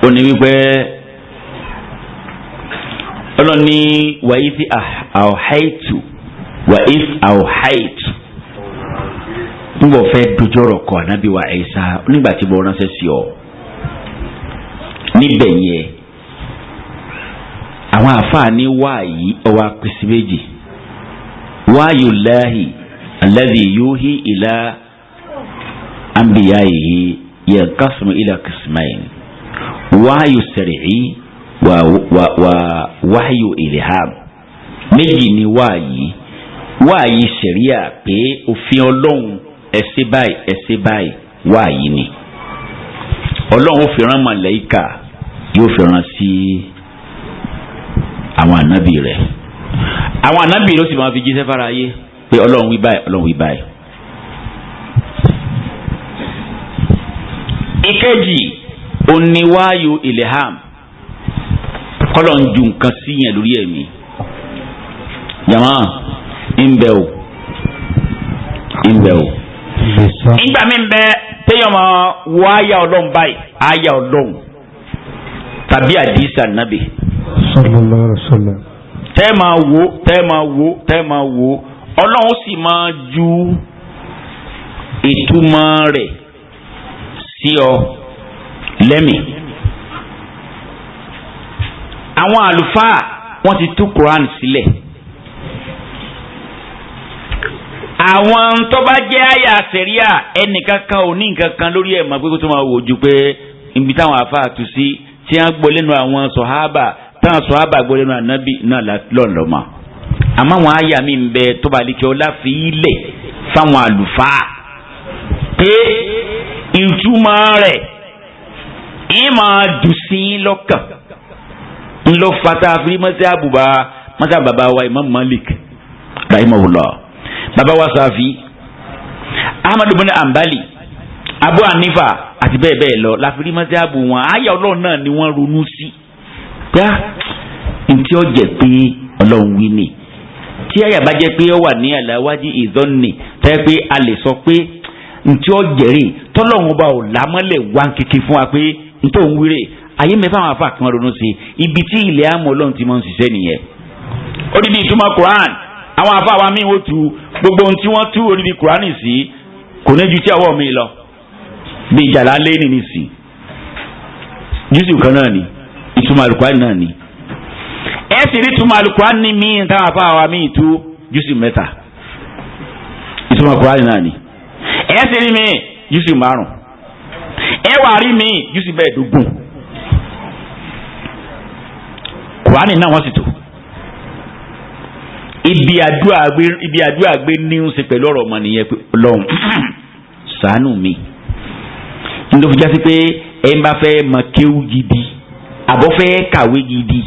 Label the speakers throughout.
Speaker 1: ó ní wípé ọlọ́ni wàyí sí àwòháìtù wàyí àwòháìtù nígbà fẹ́ dojọ́rọ̀ kọ́ ànábì wa Ìsá nígbà tí mo ránṣẹ́ sí ọ níbẹ̀ yẹn àwọn àfààní wáyé ọwọ́ apèsè méjì wáyé láàyè alladhi yuhi ila anbiya'ihi yanqasimu ila qismayn wáyé sẹ̀rẹ̀ẹ́ wa wáyé ilham méjì ni wáyé sẹ̀ríà pé òfin ọlọ́run ẹsẹ báyìí wáyé ni ọlọ́run fi rán màláíkà yóò fi rán sí àwọn ànábì rẹ̀ àwọn ànábì ló sì máa fi jíṣẹ́ fara ayé pé ọlọ́run wí báyìí. ìkejì oníwáyò ilham kọ́lọ̀ ń ju nǹkan sí yẹn lórí ẹ̀mí jama ń bẹ o. nígbà mi bẹ téèyàn máa wọ àyà ọlọ́run báyìí àyà ọlọ́run tàbí àdìsí ànábì.
Speaker 2: sallallahu alaihi wasallam.
Speaker 1: tẹ́ máa wo ọlọ́run sì máa ju ìtumọ̀ rẹ̀ sí ọ lẹ́mìí. àwọn àlùfáà wọ́n ti tú Quran sílẹ̀. àwọn tó bá jẹ́ àyà sẹ̀ríà ẹnìkankan ò ní nǹkankan lórí ẹ̀ máa pé kó tó máa wò ju pé ibi táwọn àfáà tú sí tí wọ́n gbọ́ lẹ́nu àwọn sọ̀hábà táwọn sọ̀hábà gbọ́ lẹ́nu ànábì náà lọ́ọ̀lọ́mà. àmọ́ àwọn àyà mi ń bẹ tó bá lékè ọlá fi ilẹ̀ fáwọn àlùfáà pé ìtumọ̀ rẹ̀ ìmọ̀ dùn sí lọ́kàn ńlọ fata fi mọ́tà bàbá wa Imam Malik rahimahullah bàbá wa Safi Ahmadu bin Ambali Abu Hanifa àti bẹ́ẹ̀ bẹ́ẹ̀ lọ láfiri mọ́tàbù wọn àyà ọlọ́run náà ni wọ́n ronú sí pé ntí ó jẹ́ pé ọlọ́run wí ni tí àyà bá jẹ́ pé ó wà ní àlàwájú ìdánni tẹ́ pé a lè sọ pé ntí ó jẹ́rìí tọ́lọ́run ọba ò lámọ́lẹ̀ wá kékeré fún wa pé ntí òun wíre ayé mẹ́fà àwọn afa kan ronú sí ibi tí ilẹ̀ àmọ́ ọlọ́run ti máa ń ṣiṣẹ́ nìyẹn. ó ní bí ìtumọ̀ Quran àwọn afa wa míì ó tu gbogbo ohun tí wọ́n tú orí Quran sí kò ní ju tí ọwọ́ mi lọ bí ìjàlá lé nìyí sí jùsù kan náà ni ìtumọ̀ Al-Quran náà ni. ẹ sì rí ìtumọ̀ Al-Quran ní míì táwọn afa wa míì tú jùsù mẹ́ta ìtumọ̀ Quran náà ni. ẹ sì rí míì jùsù márùn ẹ wà rí míì jùsù mẹ́ẹ̀ẹ́dógún. Kùránì náà wọ́n sì tó ibi àdúrà gbé ní ń ṣe pẹ̀lú ọ̀rọ̀ ọmọ nìyẹn pé Ọlọ́run ṣàánú mi nítorí fi jásí pé ẹ ń bá fẹ́ mọ kéwú gidi àbọ̀ fẹ́ kàwé gidi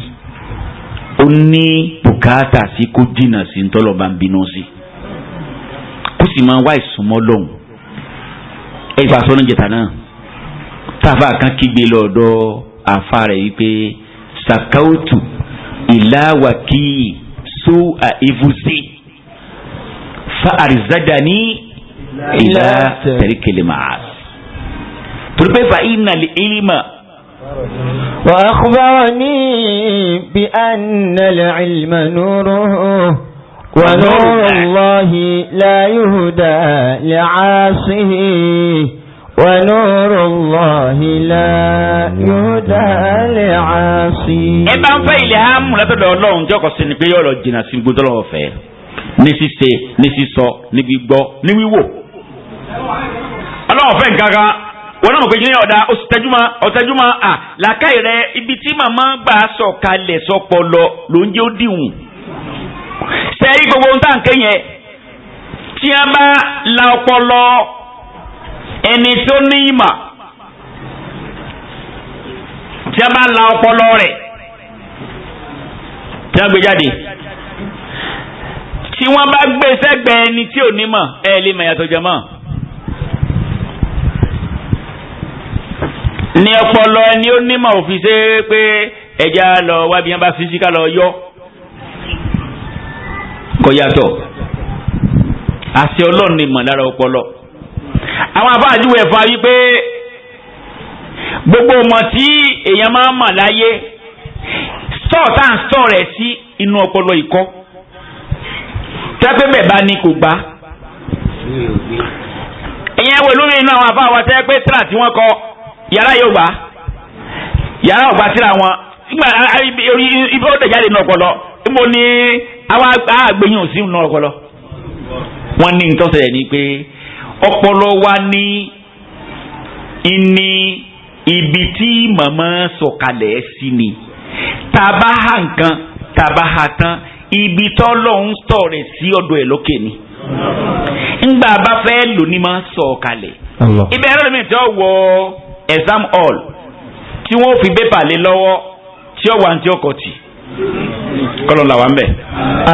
Speaker 1: ó ní bùkátà sí kó dínà sí ntọ́lọ́ bá ń bínú sí kó sì máa wá ìsúnmọ́ Ọlọ́run ẹ ìfà sọ́nà jẹ̀tà náà táfà kan kígbe lọ́dọ̀ àfa rẹ̀ wípé sakautu ilawaki su a ivusi fa arzadani ila tarikil ma'as turbe fa inna li ilma
Speaker 3: wa akhbarani bi anna al ilma nuruhu wa nuru allahi la yuhda li'asihi ونور الله لا يهدى لعاصي. ẹ bá ń fẹ́ ilẹ̀ hàmù látọ̀dọ̀ ọlọ́run jọ́kọ̀ sí ni pé yóò lọ jìnnà sí gbogbo lọ́wọ́ fẹ́ ní ṣíṣe ní sísọ ní gbígbọ́ ní wíwò. ọlọ́run fẹ́ nǹkan kan wọn náà mọ̀ pé kí ni ọ̀dà ọ̀tẹ́júmọ́ à làákàyè rẹ ibi tí màmá gbà sọ̀kalẹ̀ sọpọlọ ló ń jẹ́ ó dìwùn. sẹ́yìn gbogbo ohun tá à ń ké yẹn tí a bá la ọpọlọ ẹni tó ní ìmọ̀ tí a bá la ọpọlọ rẹ̀ tí a gbé jáde tí wọ́n bá gbé sẹ́gbẹ̀ẹ́ ẹni tí ò ní mọ̀ ẹ lè mọ̀ yàtọ̀ jẹ́ mọ́. ní ọpọlọ ẹni ó ní mọ̀ òfin ṣe pé ẹja lọ wá bí wọ́n bá fi sí ká lọ yọ kò yàtọ̀ àṣẹ Ọlọ́run ni mọ̀ lára ọpọlọ. àwọn afáàjúwe ẹ̀fọ́ wípé
Speaker 1: gbogbo ọmọ tí èèyàn máa ń mọ̀ láyé stọọ tá à ń stọọ rẹ̀ sí inú ọpọlọ ìkọ́ tẹ́pẹ́ bẹ́ẹ̀ bá ní kò gbá. ìyẹn wo lórí inú àwọn afáwa tẹ́pẹ́ tíra tí wọ́n kọ yàrá yóò gbà yàrá ọ̀gbà tíra wọn nígbà ibi ó tẹ̀jáde inú ọpọlọ níbo ni àwọn àgbẹ̀yìn ò sí inú ọpọlọ. wọ́n ní nǹkan ṣẹlẹ̀ ni pé ọpọlọ wa ní ibi tí màmá sọ̀kalẹ̀ sí ni tàbá ha nǹkan tàbá ha tán ibi tọ́lọ́hún sọ̀ rẹ̀ sí ọ̀dọ̀ ẹ̀ lókè ni ńgbà bá fẹ́ lò ní máa sọ̀kalẹ̀ ibẹ̀ ẹ̀rọ mi tí ó wọ exam hall tí wọ́n fi pépà lé lọ́wọ́ tí ó wà ní tí ó kọ̀ tì kọ́lọ́ la wà ń bẹ̀.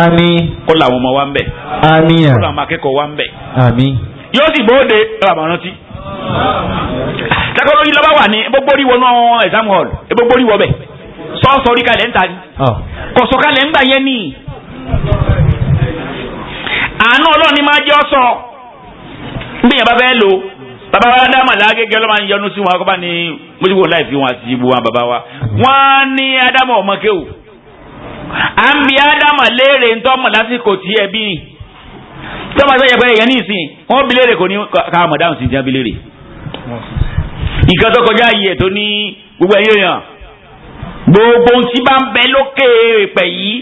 Speaker 2: àmín.
Speaker 1: kó làwọn ọmọ wa ń bẹ̀.
Speaker 2: àmín.
Speaker 1: kó làwọn akẹ́kọ̀ọ́ wa ń bẹ̀.
Speaker 2: àmín.
Speaker 1: yóò sì bóde lọ́wọ́ àmọ́ rántí. sẹ́kọ̀ọ́ yìí lọ́ba wà ní gbogbo orí wọnú exam hall gbogbo orí wọ bẹ̀ sọ́ọ̀sọ̀ orí kalẹ̀ ń ta ni. kọ̀sọ̀ kalẹ̀ ń gbà yẹn ni. àánú ọlọ́run ni máa jẹ́ ọ̀sọ̀ bí yẹn bá fẹ́ lò bàbá wa dá màlá gẹ́gẹ́ ló máa ń yọnu sí wọn akọ́bá ni mójúbò láì fi wọn àti ibu wọn bàbá wa. wọ́n ní ádámù ọmọ kéwù à ń bi ádámù léèrè ńtọ́mọ̀ lásìkò tí ẹ bí tọ́mọ̀ sọ yẹ pé èèyàn ní ìsìn wọ́n bi léèrè kò ní ká mọ̀ dáhùn sí ìjà bi léèrè. nǹkan tó kọjá yìí ẹ̀ tó ní gbogbo ẹ̀yẹ́ yàn gbogbo ohun tí bá ń bẹ lókè pẹ̀ yìí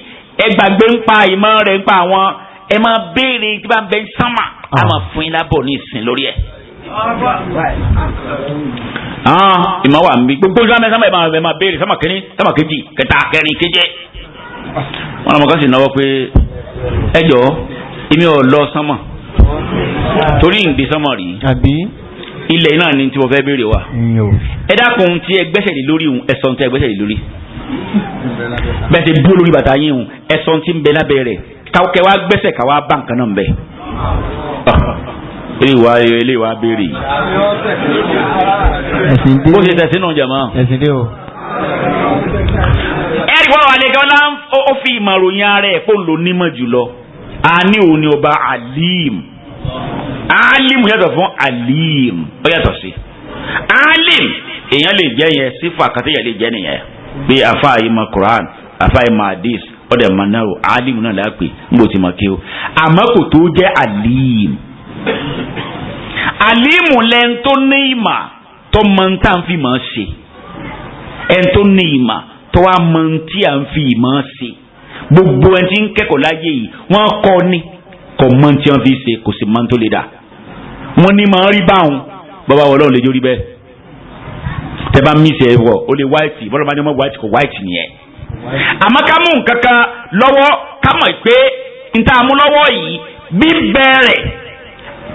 Speaker 1: ẹ gbàgbé ń pa ìmọ̀ rẹ̀ ń pa àwọn ẹ máa béèrè tí bá ń bẹ ń sánmà á máa fún yín lábọ̀ ní ìsìn lórí ẹ̀. ìmọ̀ wà mí gbogbo sámẹ́ sámẹ́ ẹ máa béèrè sámà kínní sámà kejì kẹta kẹrin keje. wọn làwọn kan sì náwó pé ẹ jọ èmi ò lọ sánmà torí ìdí sánmà rí ilẹ̀ náà ni tí mo fẹ́ béèrè wa ẹ dákun tí ẹ gbẹ́sẹ̀ lé lórí òun ẹ̀sọ́ tí ẹ gbẹ́sẹ̀ lé lórí bẹ́ẹ̀ ti dúró lórí bàtà yín òun ẹ̀sọ́ tí ń bẹ lábẹ́ rẹ̀ kẹ wá gbẹ́sẹ̀ ká wá bá nǹkan náà ń bẹ. eléyìí wá béèrè yìí. bó ṣe tẹ̀sí nù jẹ̀mọ́. ẹ̀rí wọ́n wà lẹ́kẹ́ ọ̀la ó fi ìmọ̀ ròyìn ara ẹ̀ kó ń lo nímọ̀ jùlọ àní òun ni ọba alim alim yàtọ̀ fún alim ó yàtọ̀ sí alim èèyàn lè jẹ́ yẹn sífà kàtẹ́yà lè jẹ́ nìyẹn bí afa ìmọ̀ Quran afa ìmọ̀ hadith ọ̀dẹ̀ mọ̀nàrò alim náà lápè níbo tí mo ké o àmọ́ kò tó jẹ́ alim alimu lẹ́n tó ní ìmọ̀ tó mọ ní tá à ń fi mọ̀ ṣe ẹn tó ní ìmọ̀ tó wá mọ ní tí à ń fi ìmọ̀ ṣe gbogbo ẹni tí ń kẹ́kọ̀ọ́ láyé yìí wọ́n kọ́ ni kò mọ tí wọ́n fi ṣe kò sì mọ tó lè dà wọ́n ní máa rí báwọn bàbá wọn lọ́wọ́ lè jórí bẹ́ẹ̀ tẹ́ bá mí ṣe wọ̀ ó lè white bọ́lá bá ní ọmọ white kò white nìyẹn àmọ́ ká mú nǹkan kan lọ́wọ́ ká mọ̀ pé níta mú lọ́wọ́ yìí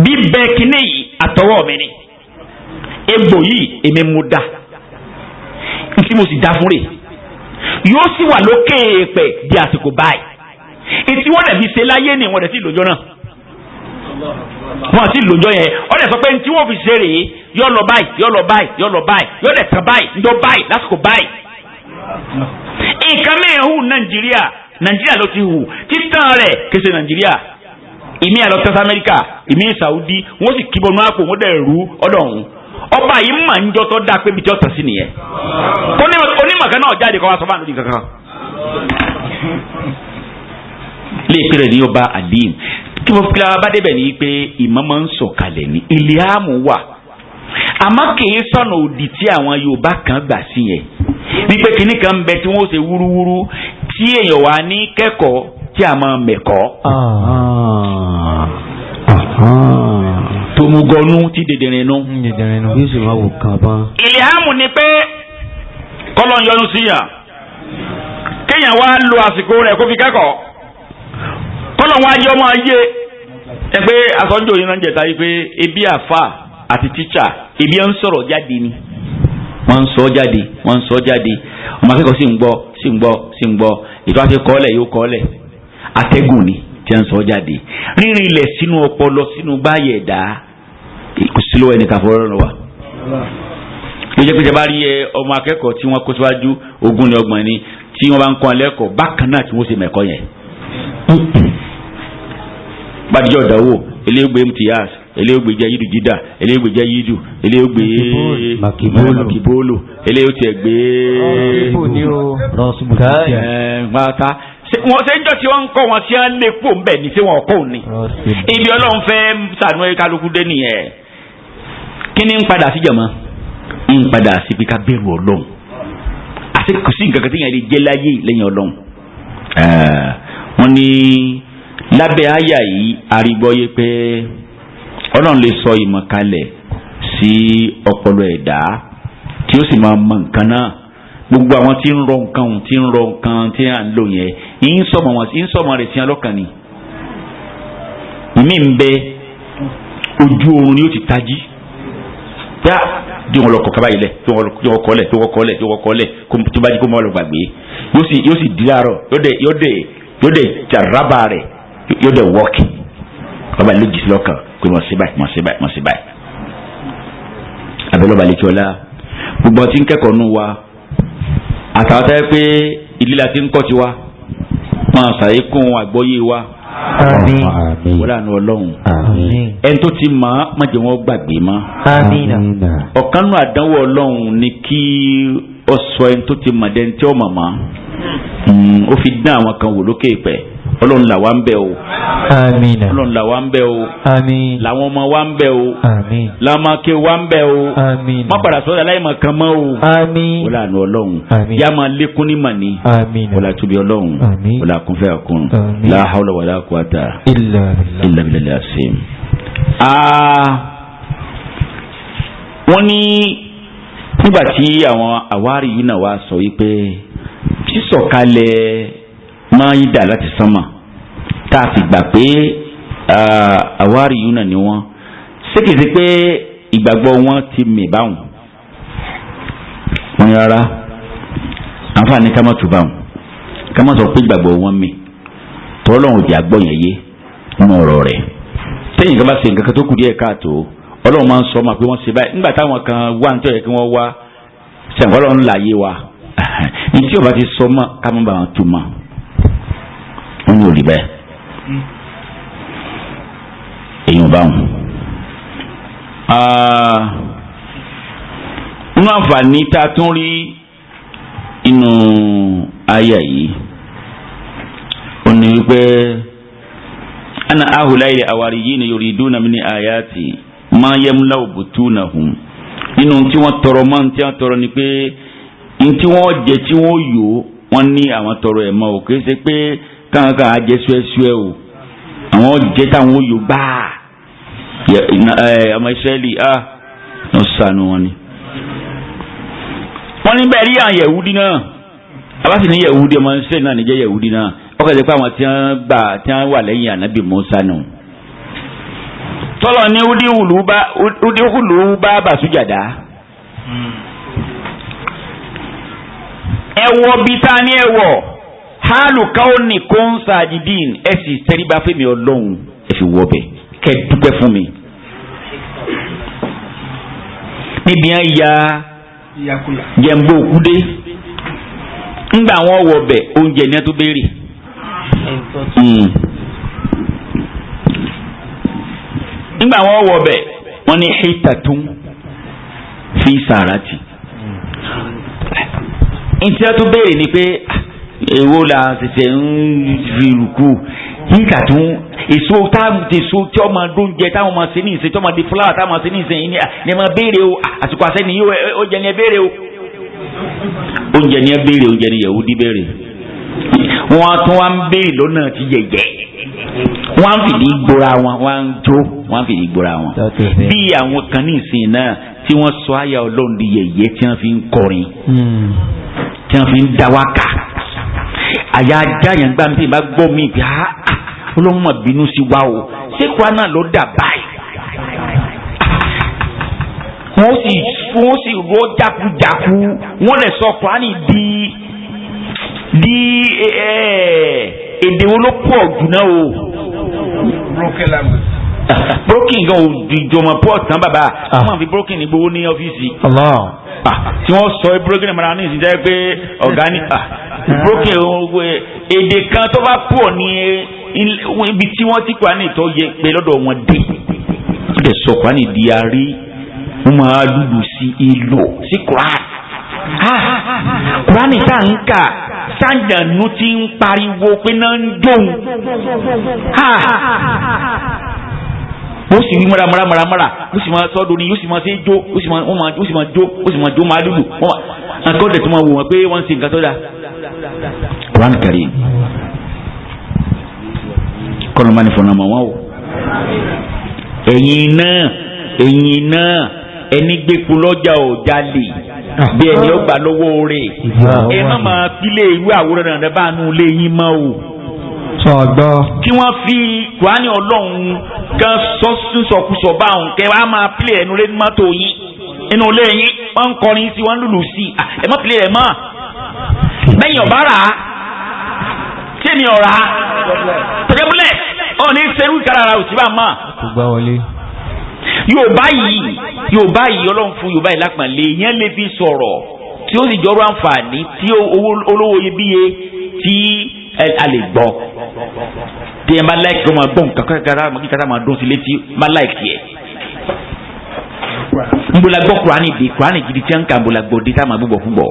Speaker 1: bíbẹ kínní yìí àtọwọ́ mi ni egbò yìí èmi mú dá ntí mo sì dá fún rẹ̀ yóò sì wà lókè èèpẹ̀ di àsìkò báyìí etí wọ́n dẹ̀ fi ṣe láyé ni wọ́n dẹ̀ sì lójọ́ náà wọ́n àti lójọ́ yẹn wọ́n dẹ̀ sọ pé ntí wọ́n fi ṣe rèé yọ lọ báyìí yọ lọ báyìí yọ lọ báyìí yọ dẹ̀ tán báyìí njọ báyìí lásìkò báyìí. nǹkan mẹ́rin hù nàìjíríà ló ti hù títàn rẹ̀ kése nàìjíríà ìmí àlọ́ tẹ́sí amẹ́ríkà ìmí sàwùdí wọ́n sì kíbọ̀ nù àpò wọ́n dẹ̀ rú ọ̀dọ̀ ọ̀hún ọba yìí mà ń jọ tó dáa pé bí tí ó tàn sí nìyẹn onímọ̀ kan náà jáde kọ́ wa sọ fún àlùdí kankan. léèpé rẹ̀ ní ọba alim kí mo fi bá débẹ̀ ní pé ìmọ̀ máa ń sọ̀kalẹ̀ ní ilé àmú wà àmọ́ kìí sọ̀nà òdì tí àwọn Yorùbá kan gbà sí yẹn wípé kinní kan ń bẹ tí wọ́n ṣe wúrúwúrú tí èèyàn wà ní kẹ́kọ̀ọ́ tí a máa mẹ̀kọ́. Tòmùgọ̀nù ti dèdèrè nu.
Speaker 2: yóò sì máa wò kàn bá.
Speaker 1: ìlíhàmù ni pé kọ́lọ̀ ń yọnu sí yàn kéèyàn wá lo àsìkò rẹ̀ kó fi kẹ́kọ̀ọ́ kọ́lọ̀ wá yọ ọmọ ayé ẹ pé asọ́njò yìí náà ń jẹ̀ta yìí pé ebi àfà àti tíṣà ebi ń sọ̀rọ̀ jáde ni wọ́n ń sọ jáde ọmọ akẹ́kọ̀ọ́ sì ń gbọ́ ìtọ́ àti kọ́lẹ̀ yóò kọ́lẹ̀ atẹ́gùn ni tí wọ́n ń sọ jáde rírìn ilẹ̀ sínú ọpọlọ sínú báyẹ̀ dá kò sí lọ́wọ́ ẹnìkan fọwọ́ lọ́wọ́ wa. ló jẹ́ pé ṣe bá rí ọmọ akẹ́kọ̀ọ́ tí wọ́n kó síwájú 20 ni 30 ni tí wọ́n bá ń kọ́ ẹlẹ́kọ̀ọ́ bákan náà tí wọ́n ṣe mẹ̀kọ́ yẹn. bàdìjọ́ ìdánwò elégbé mts eléyìí ó gbé jẹ́ yídù jídà eléyìí ó gbé jẹ́ yídù eléyìí ó gbé makibolo eléyìí ó tiẹ̀ gbé gbàtà wọ́n ṣe ń jọ tí wọ́n ń kọ́ wọn sí wọn lè pò ń bẹ̀ ní tí wọ́n kọ́ òní ibi ọlọ́run fẹ́ sànú kálukú dé nìyẹn kí ni ń padà sí jàmọ́ ń padà sí bí ká bẹ̀rù ọlọ́run àti kò sí nǹkan kan tí yẹn lè jẹ́ láyé lẹ́yìn ọlọ́run wọ́n ní lábẹ́ àyà yìí arígbọ́yé pé ọlọ́run lè sọ ìmọ̀ kalẹ̀ sí ọpọlọ ẹ̀dá tí ó sì máa mọ nǹkan náà gbogbo àwọn tí ń rọ nǹkan tí à ń lò yẹn ń sọmọ rẹ̀ sí ọlọ́kàn ni ìmí ń bẹ ojú oorun ni ó ti tají yá bí wọn lọ kọ kaba yìí lẹ tí wọn kọ lẹ tó bá jí kó mọ lọ gbàgbé yóò sì di láàárọ̀ yóò dé jaraba rẹ̀ yóò dé wọ́ọ̀kì bàbá ló jì sí lọ́kàn pé mọ̀ sí báyìí abẹ́lẹ́ ọba lè kí ọlá gbogbo ọtí ń kẹ́kọ̀ọ́ nù wa àtàwọn tẹ́ pé ìdílé la ti ń kọ́ tiwa máa ṣàyẹ̀kùn àgbọ́yé wa wọ́n àánú ọlọ́run ẹni tó ti mọ̀ ọ́ má jẹ́ wọ́n gbàgbé mọ́ ọ̀kan nù àdánwò ọlọ́run ni kí ọ sọ ẹni tó ti mọ̀ dẹ́ni tí ó mọ̀ mọ́ ó fi dán àwọn kan wò lókè pẹ̀ ọlọ́run là wá ń bẹ̀ o ọlọ́run là wá ń bẹ̀ o làwọn ọmọ wa ń bẹ̀ o làmàkè wa ń bẹ̀ o má padà sọ́dọ̀ aláìmọ̀ kan mọ́ o wọ́n àánú ọlọ́run yá máa lékún ní màní wọ́n là tóbi ọlọ́run wọ́n là kúnfẹ́ àkún la hawla wala quwata illa billahi asim. wọ́n ní nígbà tí àwọn àwárí yìí náà wá sọ wípé sísọ̀kalẹ̀ máa yí dà láti sánmà tá a sì gbà pé àwárí yìí náà ni wọ́n ṣékèsí pé ìgbàgbọ́ wọn ti mì báwọn wọn rárá àǹfààní ká má tù báwọn ká má sọ pé ìgbàgbọ́ wọn mì tọ́lọ́run ti àgbọ̀ yẹn yé nínú ọ̀rọ̀ rẹ̀ tẹ́yìn kan bá ṣe nǹkan kan tó kù díẹ̀ káàtó ọlọ́run máa ń sọ ma pé wọ́n ṣe báyìí nígbà táwọn kan wá nítorí yẹ kí wọ́n wá ṣàǹkọ́ ọlọ́run láàyè wa ní tí o bá ti sọ mọ́ ká má bàa tù mọ́ wọ́n ní òrì bẹ́ẹ̀ èèyàn bá wọn. nínú àǹfààní tá a tún rí inú àyà yìí ó ní wípé ana ahulayi awariyina yuriduna min ayati ma yamlau butunahum nínú tí wọ́n tọrọ mọ́ tí wọ́n tọrọ ni pé ntí wọ́n jẹ tí wọ́n yò wọ́n ní àwọn tọrọ ẹ̀ mọ́ o kì í ṣe pé káàkiri àjẹ ṣúẹ́ṣúẹ́ o àwọn jẹ táwọn yò gbáà ọmọ ìṣẹ́lì lọ sànù wọn ni. wọ́n ní bẹ́ẹ̀ rí àwọn yẹ̀wúdí náà abáṣe ní yẹ̀wúdí ọmọ ìṣẹ́lì náà níjẹ́ yẹ̀wúdí náà ọkọ̀ ìṣẹ́ pé àwọn tí wọ́n wà lẹ́yìn ànábì Mùsá nù. tọ́lọ̀ ní udíhùlù bá bàṣújàdá. ẹwọ bíi ta ni ẹwọ hálù káwọn ní kó ń sàdídìn ẹ sì tẹríba fẹmi Ọlọ́run ẹ fi wọ bẹ kẹ dúpẹ́ fún mi. níbi yẹn ya jẹ̀mbó òkúdé ńgbà wọn wọ bẹ oúnjẹ ní ẹ tó béèrè. ńgbà wọn wọ bẹ wọn ní hitatun fi sàràtì. ntí a tún béèrè ni pé èwo la ṣẹ̀ṣẹ̀ ń fi rùkú nígbà tó èso èso tí ọmọ dóúnjẹ táwọn ọmọ sí ní ìsìn tí ọmọ di fúláwà táwọn ọmọ sí ní ìsìn yìí ni ẹ máa béèrè o àsìkò àṣẹ nìyí oúnjẹ ni ẹ béèrè o oúnjẹ ni ẹ béèrè oúnjẹ ni Yẹhudi béèrè wọn tún wá ń béèrè lọ́nà tí yẹ̀yẹ́ wọn á fìdí gbóra wọn wọn á jó wọn á fìdí gbóra wọn bí àwọn kan ní ìsìn náà tí wọ́n sọ àyà Ọlọ́run di yẹ̀yẹ́ tí wọ́n fi ń kọrin tí wọ́n fi ń dá wákà àyà ajá yẹn gbá mi tí ì bá gbọ́ mi bí Ọlọ́run mà bínú sí wa o ṣé kura náà ló dà báyìí wọ́n sì rọ́ jákujáku wọ́n lè sọ Kùránì di èdè wo ló pọ̀ jù náà o. broken gan o ìjọba port tán bàbá wọ́n máa fi broken ní gbowó ní ọ́fíìsì. tí wọ́n sọ broken mara ní ìsìn jẹ́ pé ọ̀gá ní broken èdè kan tó bá pọ̀ ní ibi tí wọ́n ti Kùránì tó yẹ pé lọ́dọ̀ wọn dé kẹsọ Kùránì di arí wọ́n máa lùlù sí ìlò sí Kùránì. Kùránì tá à ń kà sáǹjànú ti ń pariwo pé náà ń dóhùn. Ó sì wí mọ́ra ó sì máa sọ́dọ̀ ni yóò sì máa ṣe jó ó sì máa jó máa lùlù àkọ́dẹ̀ tó máa wò wọ́n pé wọ́n ń ṣe nǹkan tó dáa. Kùránì Karim kọ́nà máa ní fọ̀nà mọ́ wọn o. ẹ̀yin náà ẹni gbépo lọ́jà ò jalè bí ẹni ó gbà lọ́wọ́ rẹ̀ ẹ má máa pílé irú àwòrán rẹ̀ bá nù lé yín mọ́ o.
Speaker 2: sọ̀gbọ́.
Speaker 1: kí wọ́n fi Kùránì Ọlọ́run kan sọ́sọ́kùsọ̀ bá òun kẹ́ wàá máa pílé ẹnu lé mọ́tò yín inú ilé yín wọ́n ń kọrin sí wọ́n ń lùlù sí ẹ má pílé rẹ̀ mọ́ bẹ́yìn ọ̀bá rà á tí èmi ọ̀rá tẹ̀gẹ́bùlẹ̀ ọ̀ ní sẹ́rù ìkarara òsì bá mọ́.
Speaker 2: gbá wọlé.
Speaker 1: Yorùbá yìí Ọlọ́run fún Yorùbá yìí lápàlẹ́ yẹn lè fi sọ̀rọ̀ tí ó sì jọrọ àǹfààní tí olówó iyebíye tí a lè gbọ́ tí ẹ bá láìkì ọmọ gbọ́n kankan máa dún sí létí má láìkì ẹ̀. nbola gbọ́ Kùránì gidi tí wọ́n ń kà nbola gbọ́ dé tá a máa gbọ́ fún bọ̀.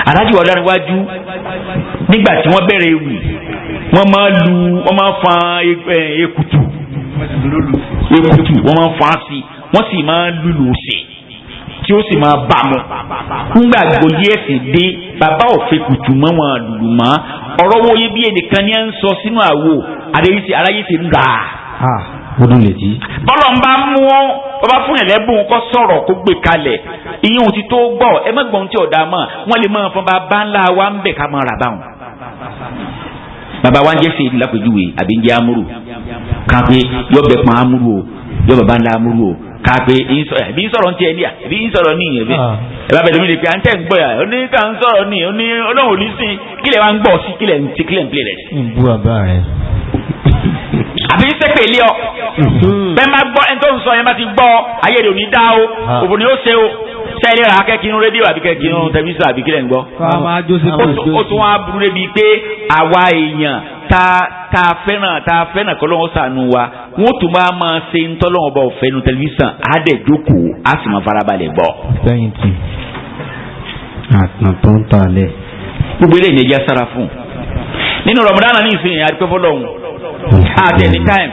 Speaker 1: alájú wa dára wájú nígbà tí wọ́n bẹ̀rẹ̀ ewì wọ́n máa fa ekutu wọ́n máa fa sí wọ́n sì máa lùlù sí tí ó sì máa bà mọ́. nígbà gbòdì ẹ̀sìn dé bàbá òfin kùtù mọ́ wọn lùlù mọ́ ọ̀rọ̀ wo yé bí ẹnìkan ní à ń sọ sínú àwo aráyé ti ń gà.
Speaker 2: ọdún lè jí.
Speaker 1: bọ́lọ̀ ń bá mú ọ́ bàbá fún yẹn lẹ́bùn kọ́ sọ̀rọ̀ kó gbé kalẹ̀ ìyẹn ò ti tó gbọ́ ẹ má gbọ́n tí ọ̀dà mọ́ wọ́n lè máa fọ́n bàbá ńlá wa ń bẹ̀ ká máa rà báwọn. bàbá wa ń jẹ́ sèé lápèjúwe àbí ń jẹ́ amúrù kápé yọ bẹ̀ pọ́n amúrù o yọ bàbá ńlá amúrù o kápé ẹbí ń sọ̀rọ̀ ní tiẹ̀ ní à ẹbí ń sọ̀rọ̀ ní ẹbí ẹ bá bẹ̀rẹ̀ mi lè pe à ń tẹ̀ ń gbọ́ yà ó ní ká ń sọ̀rọ̀ ní ó ní ọlọ́run ò ní sìn kílẹ̀ wa ń gbọ́ sí kílẹ̀ ń pilẹ̀ rẹ̀.
Speaker 2: ìbú bàbá rẹ̀.
Speaker 1: àbí ń sẹ́pẹ̀ ilé ọ bẹ́ẹ̀ máa gbọ́ ẹni tó ń sọ yẹn bá ti gbọ́ ayé rẹ̀ ò ní dá o òbò ni ó ṣe o sẹ́yìn rà kẹ́kínú rédíò àbí kẹ́kínú tẹlifíṣàn àbí kílẹ̀ ń gbọ́. ó tún wá burú débi pé àwa èèyàn tá a fẹ́ràn kọ́ lọ́wọ́ sànù wa wọ́n tún máa ṣe ń tọ́lọ́wọ́ bá òfẹ́ nu tẹlifíṣàn á dẹ̀ jókòó á sì máa farabalẹ̀ gbọ́.
Speaker 2: fẹ́yìntì àtàn tó ń tà lẹ̀.
Speaker 1: gbogbo ilé ìyẹn sára fún nínú Ramadan ní ìsìn àdúgbò fọlọ́hún at any time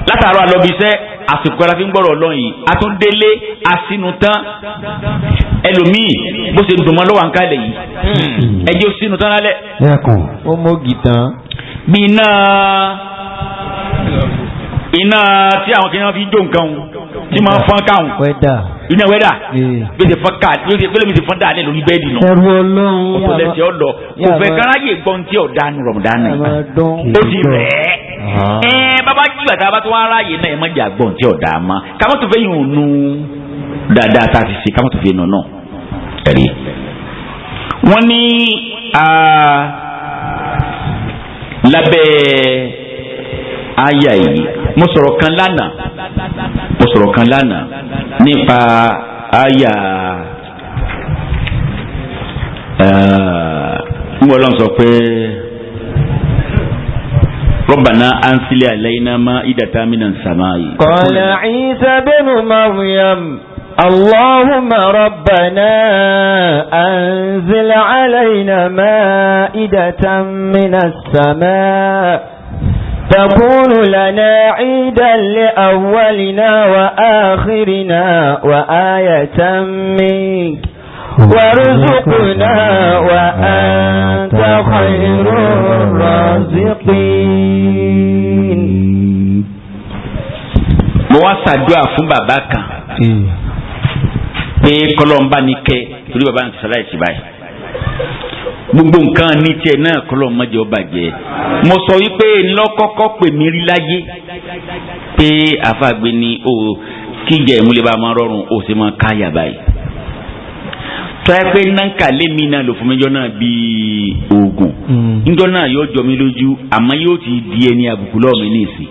Speaker 1: látàárọ̀ àlọ́bíṣẹ́ àsìkò ara fi ń gbọ́rọ̀ ọlọ́run yìí àtúndélé àsínú tán ẹlòmíì bó ṣe dùnmọ́ lọ́wọ́ àǹkálẹ̀ yìí ẹjẹ́ ó sínú tán lálẹ́.
Speaker 2: ẹkùn ó mógì tán.
Speaker 1: bí iná tí àwọn kìnìún fi jó nǹkan o tí máa ń fọ́n káwọn.
Speaker 2: wẹ́dà.
Speaker 1: iná wẹ́dà bí ó ti fọ́n ká bí ó ti fọ́n dà lẹ́ lórí bẹ́ẹ̀dì náà.
Speaker 2: ẹrú ọlọ́run.
Speaker 1: ọ̀pọ̀ lẹ́sẹ̀ ọ̀lọ́ kò fẹ́ káráyè gbọ́n tí ọ̀dà nu Ramadan náà ó ti rẹ̀ ẹ́ bàbá jìgbà tá a bá tó wá ráàyè náà ẹ má jà gbọ́n tí ọ̀dà ma kámọ́ tó fẹ́ yìí nu dáadáa tá a ti ṣe kámọ́ tó fẹ́ nù náà ẹ̀rí. wọ́n ní lábẹ́ àyà yìí mo sọ̀rọ̀ kan lánàá nípa àyà ń wọ́n lọ́n sọ pé. ربنا أنزل علينا مائدة من السماء
Speaker 4: قال عيسى بن مريم اللهم ربنا أنزل علينا مائدة من السماء تكون لنا عيدا لأولنا وآخرنا وآية منك وارزقنا وأنت خير الرازقين.
Speaker 1: mo wá ṣàdúrà fún bàbá kan pé kọlọ́mbà ní kẹ́ torí bàbá náà ti sàlàyé sí báyìí gbogbo nǹkan ní tiẹ̀ náà kọlọ́mbà jẹ́ ó bàjẹ́ mo sọ wípé ńlọ́kọ́kọ́ pè mí rí láyé pé àfàgbé ni o kíjẹ ìmúlẹ̀ bá máa rọrùn o sì máa káyà báyìí tọ́yà pé nanka lémi náà lò fún mi jọ náà bíi oògùn njọ́ náà yóò jọ mi lójú àmọ́ yóò ti di ẹni àbùkù lọ́ọ̀ mi ní ìsìn.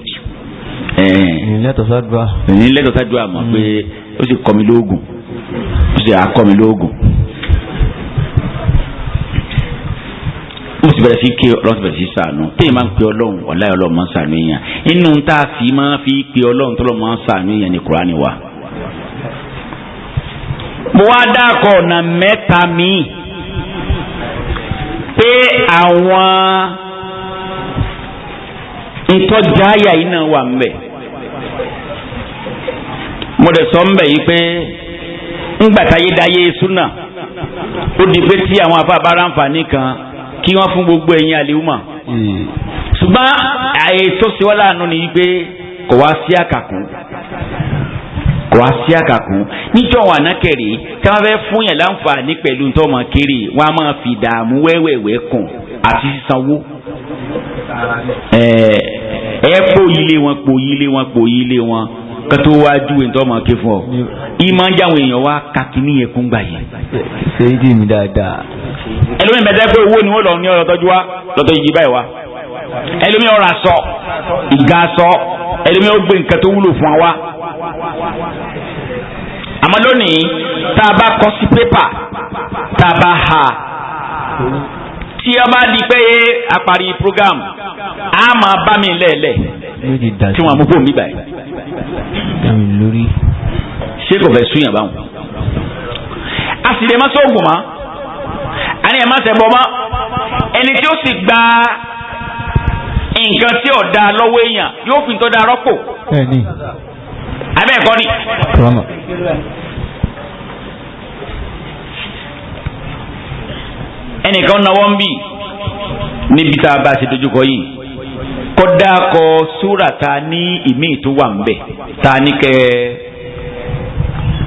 Speaker 2: ìlẹ́tọ̀
Speaker 1: sádùá mọ̀ pé ó sì kọ́ mi lóògùn ó sì akọ́ mi lóògùn. mo sì bẹ̀rẹ̀ sí ké ọlọ́run sì bẹ̀rẹ̀ sí sànù téèyàn máa ń pe ọlọ́run wàláhì ọlọ́run máa ń sànù èèyàn inú tá a fi máa fi pe ọlọ́run tó lọ́ọ́ máa ń sànù èèyàn ní Kùránì wa. mo wá dákọ̀ ọ̀nà mẹ́ta míì pé àwọn ìtọ́jà àyà yìí náà wà ńbẹ̀. mo dẹ̀ sọ ńbẹ̀ yìí pé ńgbà táyé dáyé súnà ó di pé tí àwọn afábára àǹfààní kan kí wọ́n fún gbogbo ẹ̀yin àlèhùmọ̀. ṣùgbọ́n àyè tó ṣe wọ́n láàánú ni wípé kò wá sí àkàkùn níjọ́ wọn ànákẹ́rì tí wọ́n fẹ́ fún yẹn láǹfààní pẹ̀lú ntọ́mọ kiri wọ́n á máa fi dààmú wẹ́wẹ́wẹ́ kùn àti sísanwó. pòyílé wọn kátó wá júwe ntọ́mọ ké fún ọ. ìmọ̀ ń jáwé èèyàn wá kakíní yẹn kún gbà yẹn.
Speaker 4: ṣé ìdí mi dáadáa.
Speaker 1: ẹlòmíì bẹ̀rẹ̀ pé owó ni wọ́n lọ ní ọ̀rọ̀ tọ́jú wa lọ́tọ́ yìí báyìí wa. ẹlòmíì ọ̀rọ̀ aṣọ ìga aṣọ ẹlòmíì ó gbé nǹkan tó wúlò fún wa. àmọ́ lónìí tá a bá kọ sí pépà tá a bá ha tí a bá di pé a parí program a máa bá mi lẹ́ẹ̀lẹ̀ tí wọ́n á mú fóònù mi báyìí. ṣé kò fẹ́ súnyàn báwọn. a sì lè má sóògùn mọ́ àní ẹ̀ má ṣe bọ́ mọ́ ẹni tí ó sì gba nǹkan tí ò da lọ́wọ́ èèyàn yóò fi tó da rọ́pò. abẹ́ ẹ̀kọ́ ni. ẹnìkan náwó ń bì níbi tá a bá ṣe dojúkọ yìí kódà kọ súrà ta ní ìmíì tó wà ń bẹ̀ ta ní kẹ́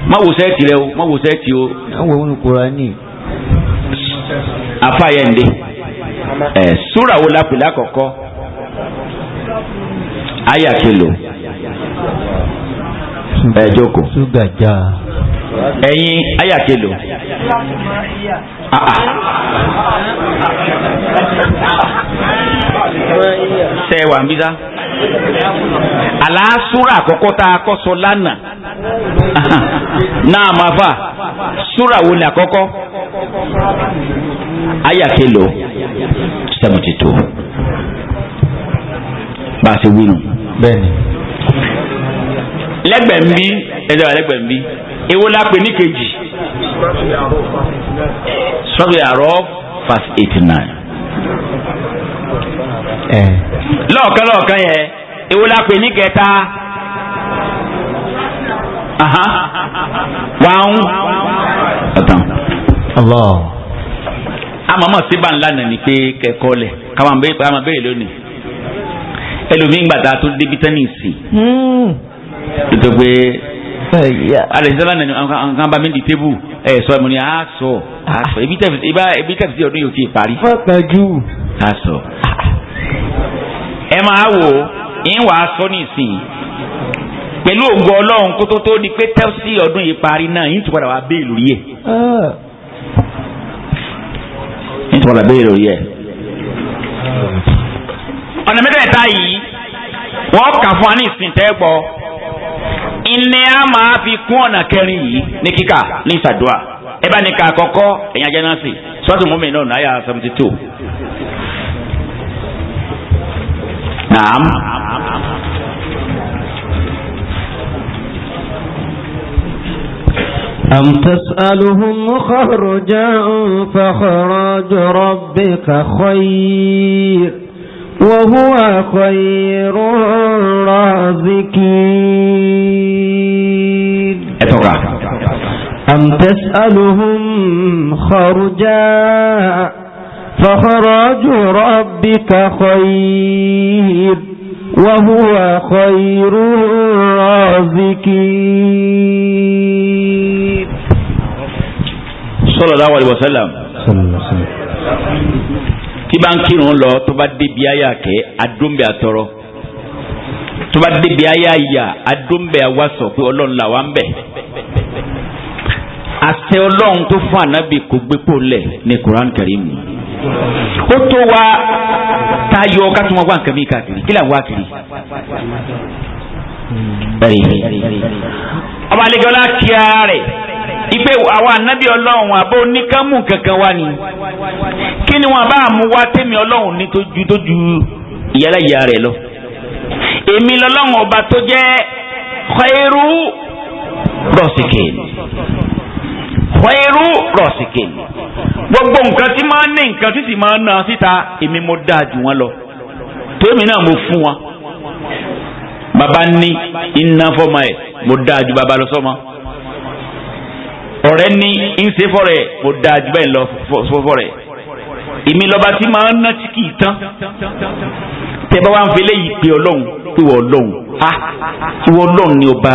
Speaker 1: má wo sẹ́ẹ̀tì rẹ o má wo sẹ́ẹ̀tì o.
Speaker 4: àwọn ohun Kùránì.
Speaker 1: afáyẹ̀ǹde súrà wo la pè lákọ̀ọ́kọ́ àyà kelo jókòó
Speaker 4: ṣúgàjà
Speaker 1: ẹ̀yin àyà kelo ṣe wà ń bí sá àlàásúrà àkọ́kọ́ tá a kọ́ sọ lánàá náà máa fà súrà wo ni àkọ́kọ́ àyà kelo 72 bá a ṣe wí nù.
Speaker 4: bẹ́ẹ̀ni.
Speaker 1: lẹ́gbẹ̀ẹ́ ń bí ẹ̀jẹ̀ wà lẹ́gbẹ̀ẹ́ ń bí èwo la pè ní kejì. sọ́bì àrọ́ verse 89. lọ́ọ̀kan yẹn èwo la pè ní kẹta. wàhùn ọ̀tàn. àmọ́mọ́ síbà ńlá nà ní pé kẹ́kọ́ lẹ̀ káwọn béèrè lónìí ẹlòmíín gbàdá tó débi tẹ́nìsì tó pé alẹ́sẹ́lá nà nǹkan bá mi di tébù sọ ẹ̀mọ́ ni a sọ ebi tẹ̀sí ọdún yóò ti parí a sọ ẹ máa wò ń wà á sọ nísìnyí pẹ̀lú ògo Ọlọ́run kó tó di pé tẹ́sí ọdún yìí parí náà yìí tún padà wá béèrè lórí ẹ̀ yìí tún padà béèrè lórí ẹ̀ ọ̀nà mẹ́tẹ̀ẹ̀ta yìí wọ́n kà fún wa ní ìsìn tẹ́gbọ́ ilé a máa fi kún ọ̀nà kẹrin yìí ní kíkà ní ìsàdúà ẹ bá ní ká àkọ́kọ́ ẹ̀yìn ajá náà sì sọ́ọ̀tù mọ́mí náà náírà 72. naam.
Speaker 4: أم تسألهم خرجا فخراج ربك خير وهو خير الرازقين. أم تسألهم خرجا فخراج ربك خير وهو خير الرازقين.
Speaker 1: صلى الله عليه وسلم. tí bá ń kírun lọ tó bá débi ayé àkẹ́ adóńbẹ àtọrọ tó bá débi ayé àyà adóńbẹ àwàsọ pé ọlọ́run là wá ń bẹ̀. àṣẹ ọlọ́run tó fún ànábì kò gbé pò lẹ̀ ní Quran Karim. ó tó wa tayọ ká tó wọn wá nǹkan mi káàkiri kí là ń wá kiri. ọba àlejòlá kíá rẹ̀ ipe àwọn ànábì ọlọ́run àbó oníkàmù kankan wá ni
Speaker 3: kí ni wọn bá mú wá tẹ́mi ọlọ́run ní tójú ìyálà ìyá rẹ̀ lọ. èmi lọ́lọ́run ọba tó jẹ́ khairu rọ̀sìkìn gbogbo nǹkan tí máa ń ní nǹkan tí sì máa ń na síta èmi mo dáa jù wọn lọ tèmi náà mo fún wọn. bàbá ní iná fọmọ ẹ mo dáa ju bàbá lọ sọmọ. ọ̀rẹ́ ní ìṣẹ́fọ̀rẹ́ mo dáa ju bẹ́ẹ̀ lọ fọ́fọ́rẹ́. èmi lọ́ba tí máa ń ná tí kì í tán. tẹ́ bá wá ń fi léyìí pé ọlọ́run ìwọ ọlọ́run ìwọ ọlọ́run ni ọba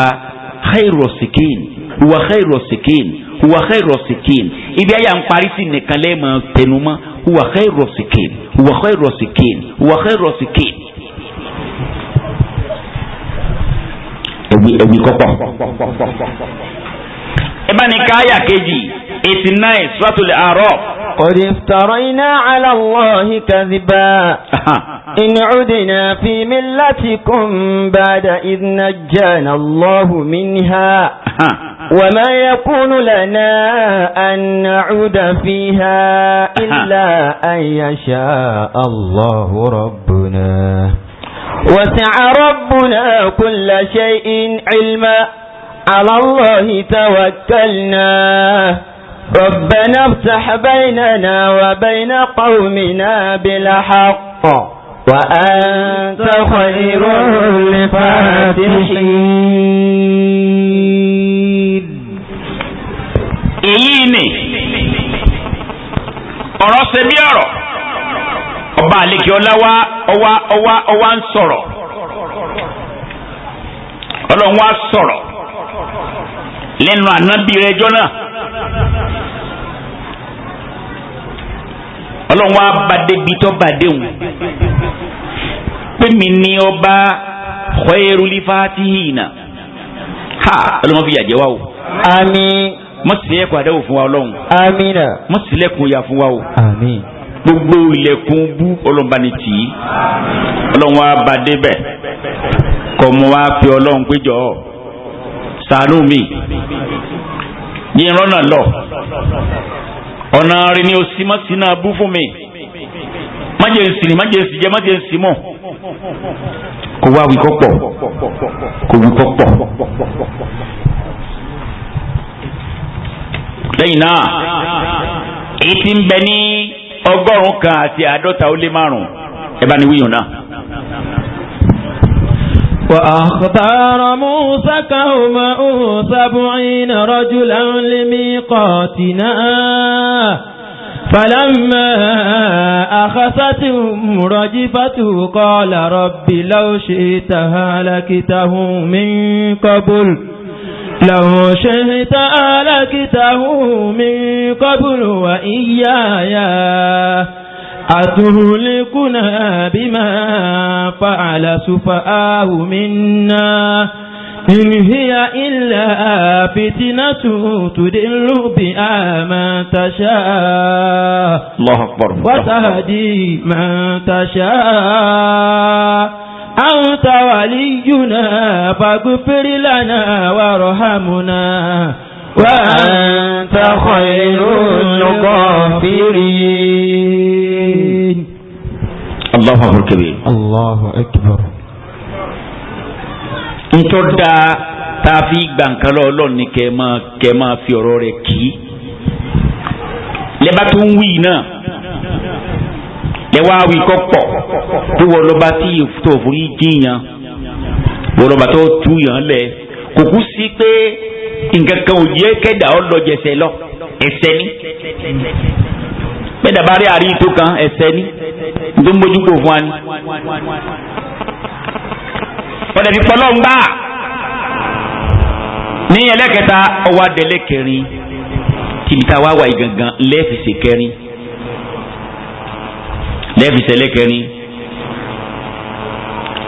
Speaker 3: khairu rọ̀sìkìn ìwà khairu rọ̀sìkìn ìwà khairu rọ̀sìkìn ibi ayé à ń parí sí nìkan lẹ́ẹ̀mọ́ tẹnumọ́ ìwà khairu rọ̀sìkìn ìwà khairu rọ̀sìkìn ìwà khairu rọ̀sìkìn. ẹ̀wì kọ́pọ̀. ẹ bá ní káyà kejì 89 suratul A'raf.
Speaker 4: قد افترينا على الله كذبا إن عدنا في ملتكم بعد إذ نجانا الله منها وما يكون لنا أن نعود فيها إلا أن يشاء الله ربنا وسع ربنا كل شيء علما على الله توكلنا ربنا افتح بيننا وبين قومنا بالحق وأنت خير الفاتحين.
Speaker 3: èyí ni ọ̀rọ̀ ṣe bí ọ̀rọ̀ ọba àlekè ọwá ń sọ̀rọ̀ ọlọ́run wá sọ̀rọ̀ lẹ́nu ànábì rẹ̀ jọ́nà. ọlọ́run wá bàdé bi tó bàdé òun pé mi ní ọba khairul fatihina ha ọlọ́run fi yàjẹ́ wa o.
Speaker 4: àmín.
Speaker 3: mọ̀sílẹ̀kùn àdáwò fún wa ọlọ́run.
Speaker 4: àmín.
Speaker 3: mọ̀sílẹ̀kùn ya fún wa o.
Speaker 4: àmín.
Speaker 3: gbogbo ilẹ̀kùn bú ọlọ́run bá ní tì í ọlọ́run wá bàdé bẹ̀ kọ́ mọ́ wá pe ọlọ́run péjọ ṣàánú mi yín rọ́nà lọ. ọ̀nà rẹ̀ ni o sì má sí náà bú fún mi májèsì ni májèsì jẹ́ májèsì mọ̀ kò wá wí kọ́pọ̀ kò wí kọ́pọ̀. lẹ́yìn náà èyí tí ń bẹ ní 150 ẹ bá ní wíyùn náà.
Speaker 4: وأختار موسى قومه 70 رجلا لميقاتنا فلما أخذتهم رجفة قال رب لو شئت هلكتهم من قبل وإياي أتهلكنا بما فعل سفهاء منا إن هي إلا فتنة تضل بها من تشاء
Speaker 3: الله أكبر
Speaker 4: وتهدي من تشاء أنت ولينا فاغفر لنا وارحمنا وأنت خير الغافرين.
Speaker 3: الله أكبر كبير.
Speaker 4: الله أكبر.
Speaker 3: ntọ́ da tá a fi gbà nǹkan lọ ọlọ́run ni kẹ́ máa fi ọ̀rọ̀ rẹ̀ kì í. lẹ́bàá tó ń wí náà lẹ́wàá wí kọ́ pọ̀ tó wọ lọ́ba tí tó forí jiyàn wọ lọ́ba tó tú yàn lẹ̀ kò kú sí pé nǹkan kan ò yẹ kẹ́dà ọ́ lọ jẹsẹ̀ lọ ẹsẹ̀ ni bẹ́ẹ̀ dàbárí àrí tó kan ẹsẹ̀ ni tó ń bójú kò fún wa ni. ọ̀dẹ̀ fi pọ́lọ́ ń gbà ní ẹlẹ́kẹta ọwọ́ adẹ́lẹ́ kẹrin tìbítà wá wà ìgangan lẹ́ẹ̀fìsì kẹrin lẹ́ẹ̀fìsì ẹlẹ́kẹrin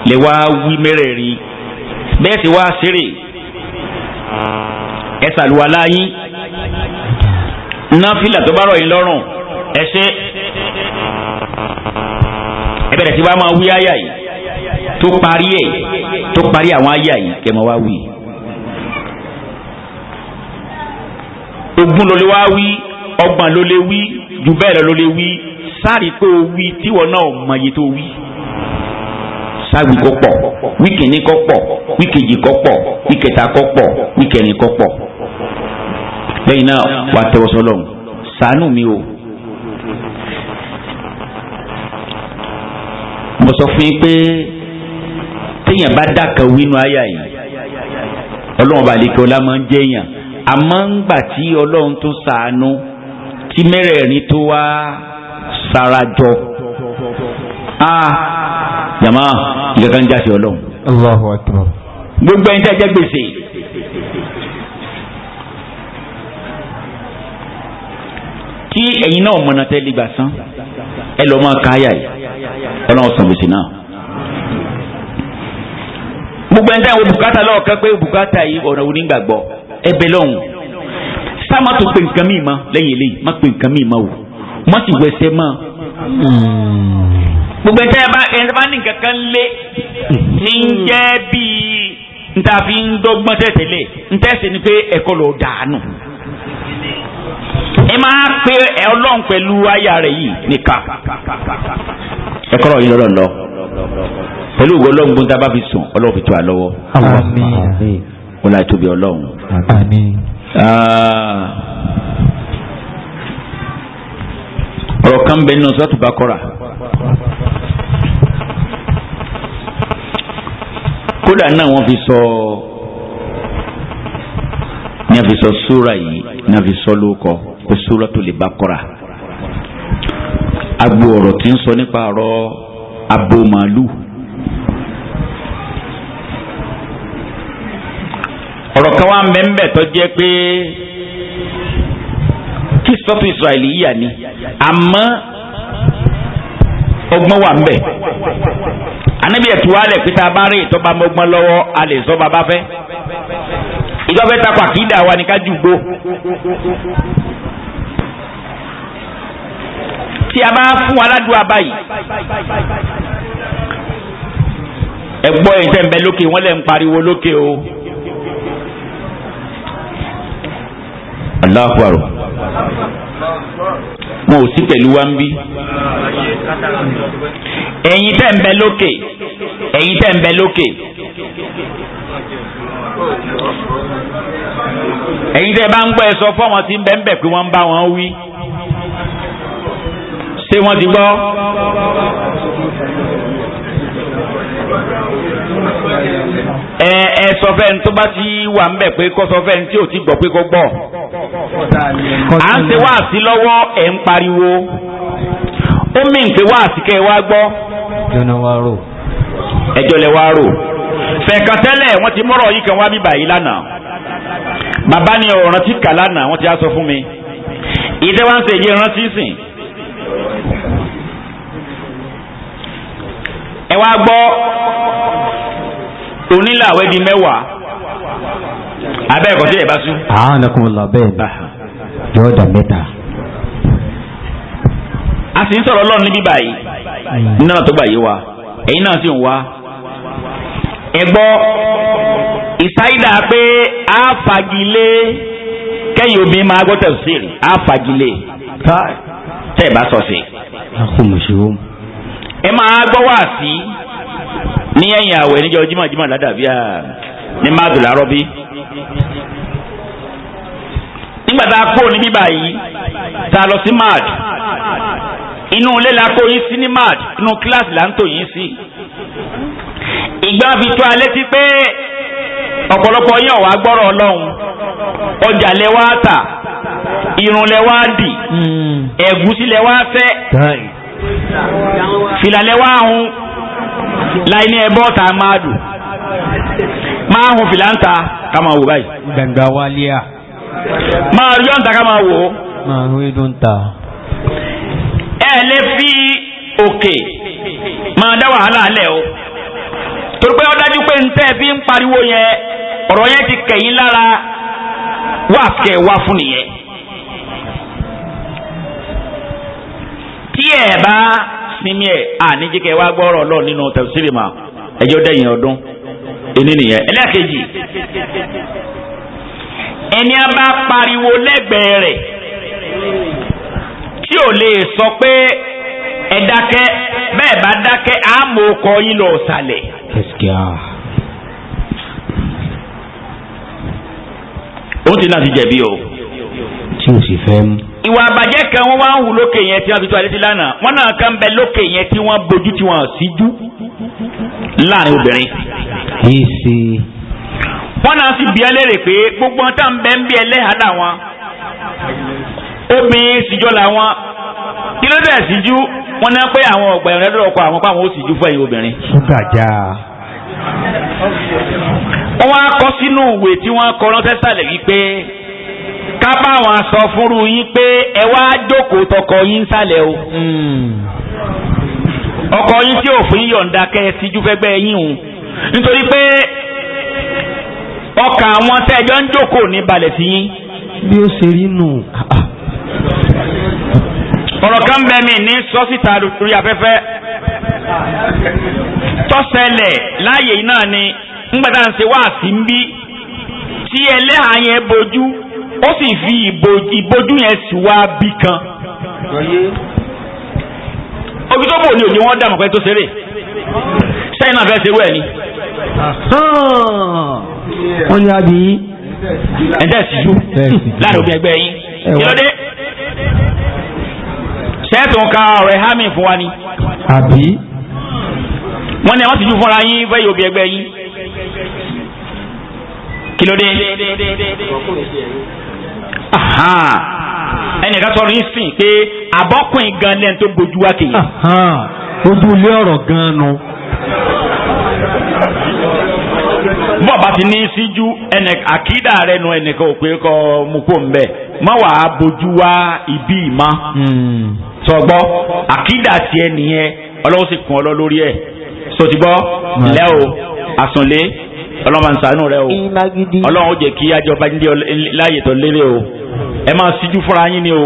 Speaker 3: lè wá wí mẹ́rẹ̀ẹ̀rin bẹ́ẹ̀ sì wá sírè ẹ ṣàlùwàlá yín náfìlà tó bá rọ̀ yín lọ́rùn ẹ ṣe ẹ bẹ̀rẹ̀ sí wá máa wí àyà yìí tó parí àwọn àyà yìí kẹ́ máa wá wí. ogún ló lè wá wí, ọgbọ̀n ló lè wí, jù bẹ́ẹ̀ lọ ló lè wí, sáré pé o wí tíwọ náà mọ iye tó wí sáwì kó pọ̀ wí kìíní kó pọ̀ wí kejì kó pọ̀ wí kẹta kó pọ̀ wí kẹrin kó pọ̀ lẹ́yìn náà wà tẹ́wọ́ sọ́lọ́run ṣàánú mi o. mo sọ fún yín pé téèyàn bá dákẹ́ wínú àyà yìí ọlọ́run bá lè kí ọlá máa ń jẹ́ èèyàn àmọ́ ńgbà tí ọlọ́run tó ṣàánú tí mẹ́rẹ̀ẹ̀rin tó wá sarajọ jama ìkankan jáde ọlọ́run.
Speaker 4: Allahu akbar.
Speaker 3: gbogbo ẹni tí a jẹ gbèsè tí ẹ̀yin náà mọ̀nà tẹ́lẹ̀ gbà san ẹ lọ́ máa ká àyà yìí ọlọ́run san gbèsè náà. gbogbo ẹni tí àwọn bùkátà lọ́wọ́ kan pé bùkátà yìí ọ̀nà onígbàgbọ́ ẹ bẹ lọ́hùn sáà tó pe nǹkan míì mọ́ lẹ́yìn eléyìí má pe nǹkan míì mọ́ o má sì wẹsẹ̀ mọ́. gbogbo ẹni tí a bá ní nǹkan kan lé ní ń jẹ́ bíi nta fi ń dọ́gbọ́n tẹ̀tẹ̀lẹ̀ ntẹ́sí ni pé ẹ̀kọ́ lọ dànù. ẹ máa pe ọlọ́run pẹ̀lú àyà rẹ̀ yìí nìkan ẹ̀kọ́ lọ yìí lọ́dọ̀ lọ pẹ̀lú ògo ọlọ́run gbọ́n tá a bá fi sùn ọlọ́run fi tó a lọ́wọ́.
Speaker 4: Àmín.
Speaker 3: wọ́n láì tóbi ọlọ́run.
Speaker 4: Àmín.
Speaker 3: ọ̀rọ̀ kan bẹ nínú Suratul Baqara kódà náà wọ́n fi sọ ní a fi sọ súra yìí ní a fi sọ lóko pé Suratul Baqara agbo ọ̀rọ̀ tí ń sọ nípa ọ̀rọ̀ abo màálù. ọ̀rọ̀ kan wá ń bẹ ń bẹ tó jẹ́ pé kí sọ́tù Israẹli yíyà ni àmọ́ ọgbọ́n wà ń bẹ. Ànábì ẹ̀tù wálẹ̀ pété abárè tó bá mọ́gbọ́n lọ́wọ́ a lè sọ bàbá fẹ́. ìjọba ẹ̀ta pàkídà wa ni ká jùgbó. tí a bá fún aládùúgbò báyìí ẹ gbọ́ ẹ̀yin tẹ́ ń bẹ lókè wọ́n lẹ̀ ń pariwo lókè o. Allahu Akbar wọn ò sí pẹ̀lú wa ń bí. ẹ̀yin tẹ́ ń bẹ lókè ẹ̀yin tẹ́ ń bẹ lókè ẹ̀yin tẹ́ bá ń gbọ́ ẹ sọ fún àwọn tí ń bẹ ń bẹ pé wọ́n ń bá wọn wí ṣé wọ́n ti gbọ́. ẹ sọ fẹ́ni tó bá ti wà ń bẹ̀ pé kó sọ fẹ́ni tí ò ti gbọ́ pé kó gbọ́. à ń ṣe wáàsí lọ́wọ́ ẹ̀ ń pariwo ó mì ń pé wáàsí kẹ́ ẹ wá gbọ́. ẹjọ́ lẹ wá rò. fẹ̀ẹ̀kan tẹ́lẹ̀ wọ́n ti mọ́rọ̀ yìí kan wá bíbà yìí lánàá. bàbá ni ọ̀ràn ti kà lánàá wọ́n ti á sọ fún mi. ìdẹ́ wá ń ṣe èyí rántí sìn. ẹ wá gbọ́ onílàwẹ́ di 10 abẹ́ ẹ̀kọ́ tí ẹ̀ bá sún.
Speaker 4: A'anakumullah bẹ́ẹ̀ ni yóò dà mẹ́ta.
Speaker 3: a sì ń sọ̀rọ̀ Ọlọ́run níbí báyìí náà tó báyìí wa ẹ̀yin náà sì ń wá. ẹ gbọ́ ìsáyídà pé a fagilé kẹ́yìn obìnrin máa gbọ́ tẹ̀síìrì a fagilé tẹ́ ẹ bá sọ sí. ẹ máa gbọ́ wá sí ní ẹ̀yìn àwẹ̀ níjọ́ jímọ̀jímọ̀ ládàbíà ní máàdùn làárọ̀ bí. nígbà tá a kó níbí báyìí tá a lọ sí mad inú ilé la kó yín sí ní mad inú kíláàsì là ń tò yín sí. ìgbà fi tó alẹ́ ti pé ọ̀pọ̀lọpọ̀ yín ọ̀wá gbọ́rọ̀ Ọlọ́run ọjà lẹ wá tà irun lẹ wá dì ẹ̀gúsí lẹ wá fẹ́ fìlà lẹ wá hun láì ní ẹbọ ta máa dùn máa hun fìlà ń ta ká máa wò báyìí.
Speaker 4: gbàngà wálíà.
Speaker 3: máa yọ̀ ń ta ká máa wò.
Speaker 4: máa hu idun ta.
Speaker 3: ẹ lè fi òkè máa dá wàhálà lẹ̀ o torí pé ó dájú pé ntẹ́ fi ń pariwo yẹn ọ̀rọ̀ yẹn ti kẹ̀yìn lára wà kẹ̀ wá fún nìyẹn. tí ẹ bá sinmi ẹ àníjíkẹ wá gbọ́rọ̀ lọ nínú tẹ̀síìrì mà ẹjọ́ dẹ̀yìn ọdún ẹni nìyẹn. ẹlẹ́kejì ẹni a bá pariwo lẹ́gbẹ̀ẹ́ rẹ̀ tí ò lè sọ pé ẹ dákẹ́ bẹ́ẹ̀ bá dákẹ́ àmọ́ ọkọ yín lọ sàlẹ̀. ó ti náà ti jẹ̀bi o.
Speaker 4: tí o sì fẹ́ mú.
Speaker 3: ìwà àbàjẹ́ kan wọ́n wá ń hù lókè yẹn tí wọ́n fi tó àdé sí lánàá wọ́n náà kàn bẹ lókè yẹn tí wọ́n bójú tí wọ́n síjú láàrin obìnrin.
Speaker 4: èsì.
Speaker 3: wọ́n náà sì bí ẹlẹ́rìí pé gbogbo wọn tá à ń bẹ́ ń bí ẹlẹ́hàá làwọn obìnrin síjọ́ làwọn kí ló dé síjú wọ́n náà pé àwọn ọ̀gbà ẹ̀rọ ẹ̀rọ ọkọ̀ àwọn pàwọn ó síjú fún ẹ̀yin obìnrin.
Speaker 4: ṣúgà já.
Speaker 3: wọ́n wá kọ sínú ìwé tí wọ́n kọ ránṣẹ́ sàlẹ̀ wípé ká bá wọn sọ fúnru yín pé ẹ wá jókòó tọkọ yín sálẹ̀ o. ọkọ yín tí òfin yọ̀ǹda kẹ́ ẹ síjú fẹ́gbẹ́ yín o nítorí pé ọkàn àwọn tẹ́jọ́ ń jókòó ní balẹ̀ sí yín.
Speaker 4: bí ó ṣe rí nù.
Speaker 3: ọ̀rọ̀ kan bẹ́ẹ̀ mi ní sọ́sítà lórí afẹ́fẹ́ tọ́sẹ̀lẹ̀ láàyè náà ni ńgbàdá ń ṣe wáàsí ń bí tí ẹlẹ́hàá yẹn bojú ó sì fi ìbojú yẹn sì wá bí kan. ojú tó bò ní òye wọn dàmọ̀ pé tó ṣeré sẹ́yìn náà fẹ́ ṣerú ẹ̀ ni.
Speaker 4: wọ́n ní àbí.
Speaker 3: ẹ̀jẹ̀ síjú láàrin òbí ẹgbẹ́ yín kí ló dé. sẹ́ẹ̀tún ka ọ̀rọ̀ ẹ̀ hámi fún wa ni.
Speaker 4: àbí.
Speaker 3: wọ́n ní àwọn síjú fúnra yín fẹ́ yóò bí ẹgbẹ́ yín. kí ló dé. ẹnìkan sọ̀rọ̀ yín sìn pé àbọ̀kùnrin gan lẹ́nu tó bójú wá kéye.
Speaker 4: ojú ilé ọ̀rọ̀ gan-an nu.
Speaker 3: bọ́ bá ti ní síjú àkídà rẹ nu ẹnìkan ò pé kọ́ mú kó ń bẹ̀ má wàá bójú wá ibi ìmọ̀. sọgbọ́ àkídà tiẹ̀ nìyẹn ọlọ́wọ́ sì kún ọ lọ lórí ẹ̀ sotigbọ́ lẹ́ o àsùnlé ọlọ́run ṣàánú rẹ o ọlọ́run ó jẹ́ kí ajọba ní láàyè tó lérè o ẹ máa síjú fúnra yín ni o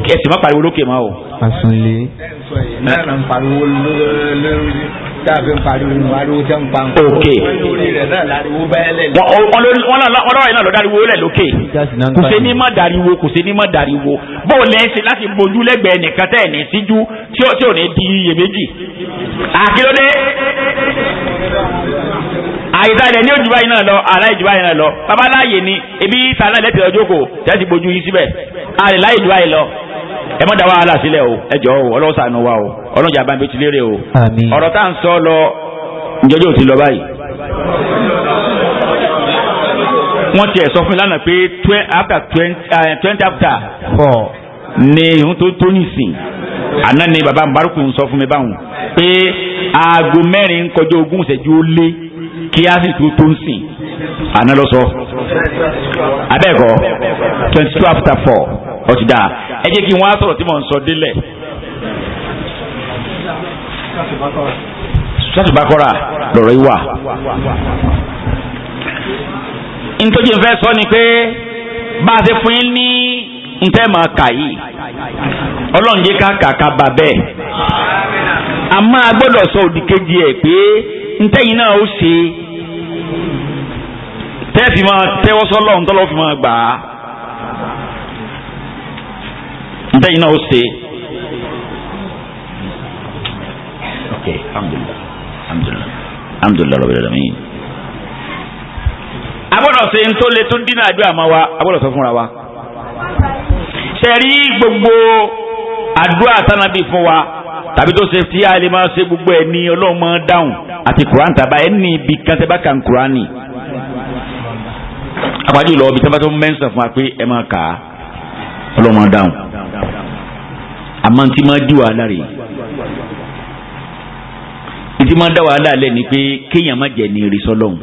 Speaker 3: kí ẹ sì má pariwo lókè máa o.
Speaker 4: àsùnlé.
Speaker 2: náà ń pariwo lórí táàbí ń pariwo ariwo tẹ́ ń pa nǹkan.
Speaker 3: ok wọ́n lọ́wọ́ yìí náà lọ dáríwo lẹ̀ lókè kò sí ní má dáríwo kò sí ní má dáríwo bó o lẹ́sìn láti bojú lẹ́gbẹ̀ẹ́ nìkan tẹ́ ẹ̀ ní síjú tí ò ní di iyèméjì àkílódé àyíká ilẹ̀ ní òjúbá yìí náà lọ aláìjúbá yìí náà lọ babaláyè ni ebi sànà lẹ́tẹ̀ẹ́ ọjọ́kọ̀ tẹ́sí bojú yìí síbẹ̀ àlèláyè ìjúbá yìí lọ ẹ mọ̀ dá wàhálà sílẹ̀ o ẹ jọ̀ọ́ o ọlọ́wọ́ ṣàánú wa o ọlọ́jà bá ń bẹ ti lérè o ọ̀rọ̀ tá à ń sọ lọ njọ́jọ́ ò ti lọ báyìí. wọ́n tiẹ̀ sọ fún mi lánàá pé twenty after 4 ni ìhun tó nìsín àná ni baba Mbaruku ń sọ fún mi báwọn pé aago 4 kọjá 20 ìṣẹ́jú ó lé kí á sì tó ń sìn àná lọ sọ abẹ́ẹ̀kọ́ 22 after 4 ọtí dáa ẹ jẹ́ kí wọ́n á sọ̀rọ̀ tí mò ń sọ délẹ̀. sọ́tù bá kọ́ra lọ́rọ̀ yìí wà. nítorí nfẹ́ sọ ni pé bá a ṣe fún yín ní ntẹ́ máa kà yìí ọlọ́run jẹ́ ká kàkà bà bẹ́ẹ̀ àmọ́ a gbọ́dọ̀ sọ òdì kejì ẹ̀ pé ntẹ́yìn náà ó ṣe tẹ́ẹ̀fì máa tẹ́wọ́ sọ́lọ́run tọ́lọ́ fi máa gbà á ntẹ́yìn náà ó ṣe. ok alhamdulilah rabbil alamin. a gbọ́dọ̀ ṣe ń tó le tó dínà àdúrà máa wa a gbọ́dọ̀ sọ fúnra wa. ṣe rí gbogbo àdúrà tánàbí fún wa tàbí tó ṣe tí a lè máa ṣe gbogbo ẹ̀ ní ọlọ́run máa dáhùn àti kuran tàbá ẹ̀ ní ibi kan tẹ́ bá kan kurani. àpájù lọ ibi tí wọ́n bá tó mẹ́sàn fún wa pé ẹ máa kà á ọlọ́run máa dáhùn. àmọ́ tí máa dí wàhálà rè ìdí máa dá wàhálà lẹ̀ ni pé kéèyàn má jẹ́ ní irí sọ́lọ́hún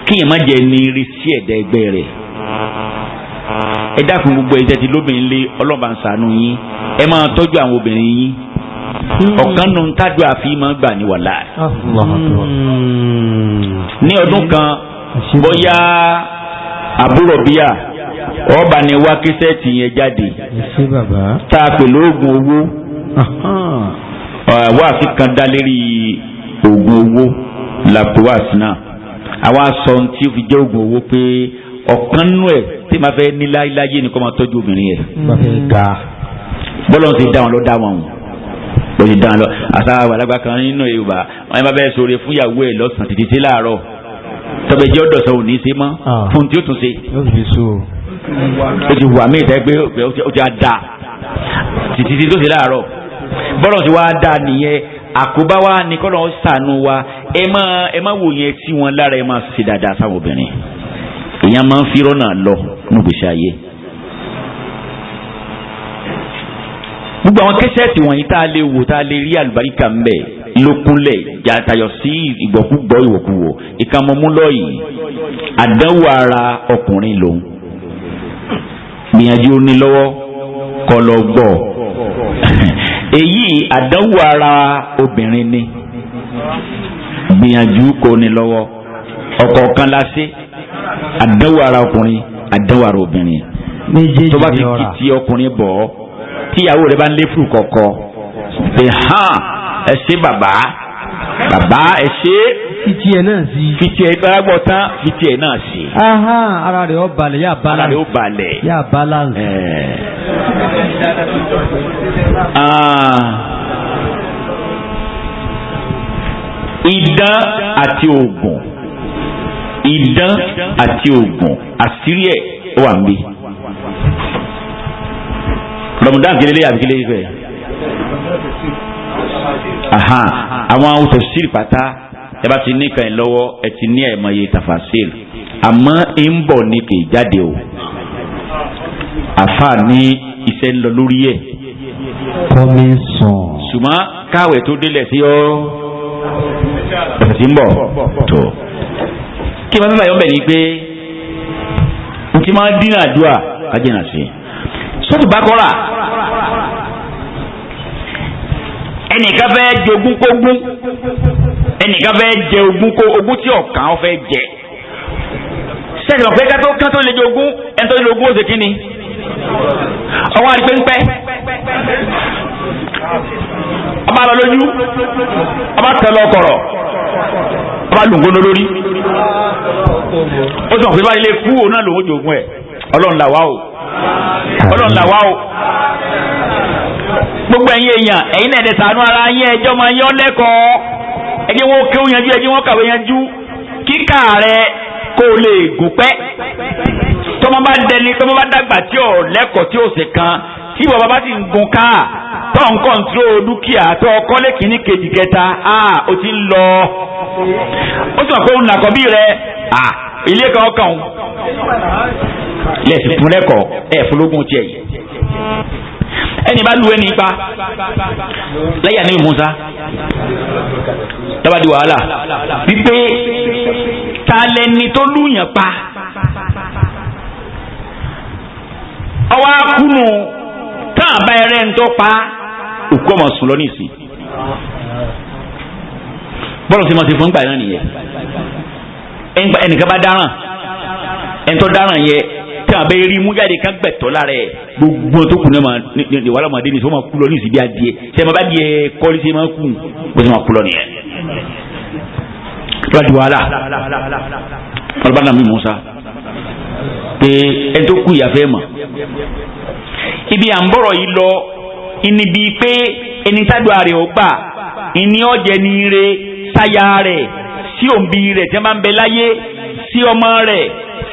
Speaker 3: kéèyàn má jẹ́ ní irí sí ẹ̀dá ẹgbẹ́ rẹ̀ ẹ dákun gbogbo ẹ̀jẹ̀ tí lóbìnrin lé ọlọ́ba ń ṣàánú yín ẹ máa tọ́jú àwọn obìnrin yín ọ̀kan nù ń tájú àfi máa gbà ní wàhálà. ní ọdún kan bóyá àbúrò bíyà ọba ni wá kíṣẹ́ẹ̀tì yẹn jáde tá a pè lóògùn owó wáàsí kan dá lérí oògùn owó làpò wáàsí náà àwa sọ ohun tí ó fi jẹ́ oògùn owó pé ọ̀kan nú ẹ̀ tí màá fẹ́ ní láyé ni kó máa tọ́jú obìnrin yẹn. bọ́lá ń ti dá wọn ló dá wọn o
Speaker 1: bó ti dán lọ àṣà àgbàlagbà kan nínú Yorùbá wọn bá bẹ́ẹ̀ sọ̀rọ̀ fún ìyàwó ẹ̀ lọ́sàn-án títí sí láàárọ̀ tọ́bẹ̀ jẹ́ ọ̀dọ̀sán ò ní í ṣe mọ́ fún tí ó tún ṣe. ó ti wà mí ìtẹ́ pé ó ti á da títí tó ṣe láàárọ̀ bọ́lọ̀ ti wá da nìyẹn àkóbá wa ní kọ́ lọ́ọ́ sànú wa ẹ má wò yẹn tí wọn lára ẹ má ṣe dáadáa sáwọn obìnrin èèyàn máa ń fi rọ́nà lọ ní ìgbésí ayé. gbogbo àwọn kẹsẹ̀tì wọ̀nyí tá a lè wò tá a lè rí àlùbáríkà ń bẹ̀ lókunlẹ̀ jàtayọ̀ sí ìgbọ̀kúgbọ̀ ìwòkúwò ìkànnmọ́múlọ́ yìí àdánwò ara ọkùnrin lòun gbìyànjú ní lọ́wọ́ kọ́ lọ gbọ́ èyí àdánwò ara obìnrin ni gbìyànjú kò ní lọ́wọ́ ọ̀kọ̀ọ̀kan la ṣe àdánwò ara ọkùnrin àdánwò ara obìnrin tó bá ti kì tí ọkùnrin bọ̀ ọ́ tíyàwó rẹ̀ bá ń lé fún kọ̀ọ̀kọ̀ pé hàn ẹ ṣe bàbá ẹ ṣe
Speaker 4: fiti ẹ náà sí.
Speaker 1: fiti ẹ gbàgbọ́ tán fiti ẹ náà sí.
Speaker 4: ara rẹ̀ ó balẹ̀ yà balance.
Speaker 1: ara rẹ̀ ó balẹ̀.
Speaker 4: yà balance.
Speaker 1: idán àti oògùn àṣírí ẹ̀ ó wà ń bí. Ramadan kele àbí kele fẹ àwọn tafsir pátá ẹ bá ti ní kan lọ́wọ́ ẹ ti ní àìmọye tafasir àmọ́ ń bọ̀ ní kì í jáde o àfa ní iṣẹ́ ń lọ lórí ẹ̀
Speaker 4: kọ́mísọ̀n
Speaker 1: ṣùgbọ́n káwé tó délẹ̀ sí ọ́ ọ̀sẹ̀ tí ń bọ̀ tó kí wọ́n fẹ́ báyọ̀ bẹ̀ ni pé n ti máa dín àdúrà kájínà sí sọ́tù bá kọ́ra ẹnìkan fẹ́ jogún kógún ẹnìkan fẹ́ jẹ ogún tí ọ̀kan ọ fẹ́ jẹ sẹ́ni ọ̀pẹ́ kán tó lè jogún ẹni tó lè jogún ó ṣe kí ni ọwọ́ àti pẹ́ńpẹ́ ọba lọ lójú ọba tẹ lọ kọ̀rọ̀ ọba lùngónó lórí ó sọ pé báyìí lè kú òun náà lòún jogún ẹ̀ ọlọ́run là wá o ọlọ́run là wá o gbogbo ẹ̀yin èèyàn ẹ̀yin náà ẹ̀dẹ̀ ṣàánú ara yín ẹjọ́ máa yán lẹ́kọ̀ọ́ ẹjẹ́ wọn kéwòn yanjú ẹjẹ́ wọn kàwé yanjú kíkà rẹ kó lè gùn pẹ́ tọ́mọ bá dàgbà tí ò lẹ́kọ̀ọ́ tí ò sì kan tí bàbá bá ti ń gun ká tó ń kọ́ńtró dúkìá tó kọ́lé kìíní kejì kẹta ó ti ń lọ ó sì mọ̀ pé òun nàkọ́ bí rẹ ilé kan kàn lẹ́sìn fún lẹ́kọ̀ọ́ fúlógún tiẹ̀ yìí ẹni bá lu ẹni pa lẹ́yìn àníbi Musa dábàá di wàhálà wípé ta lẹni tó lùyàn pa ọwọ́ akúnnù tán àbá ẹrẹ́ ń tó pa òkú ọmọ sùn lọ nísìn bọ́ọ̀lù tí wọ́n ti fún gbà náà nìyẹn ẹnìkan bá dáràn ẹni tó dáràn yẹ tí a bẹ rí mú jáde ká gbẹ̀tọ́ lára ẹ̀ gbogbo tó kù ní wàhálà ọmọdé ní sọ ma kú lọ ní ìsìbí adìẹ ṣe ma bá di ẹ kọ́lí ṣe ma kú bó ṣe ma kú lọ nìyẹn. lọ́wọ́ di wàhálà ọlọ́ba nàmi Musa pé ẹni tó kú ìyàfẹ́ mọ̀ ibi à ń bọ̀rọ̀ yìí lọ níbi pé ẹni tádùn àrè ó gbà ìní ọ̀jẹ̀ ní ire sáyà rẹ̀ sí òǹbí rẹ̀ tí wọ́n bá ń bẹ láyé sí ọmọ rẹ̀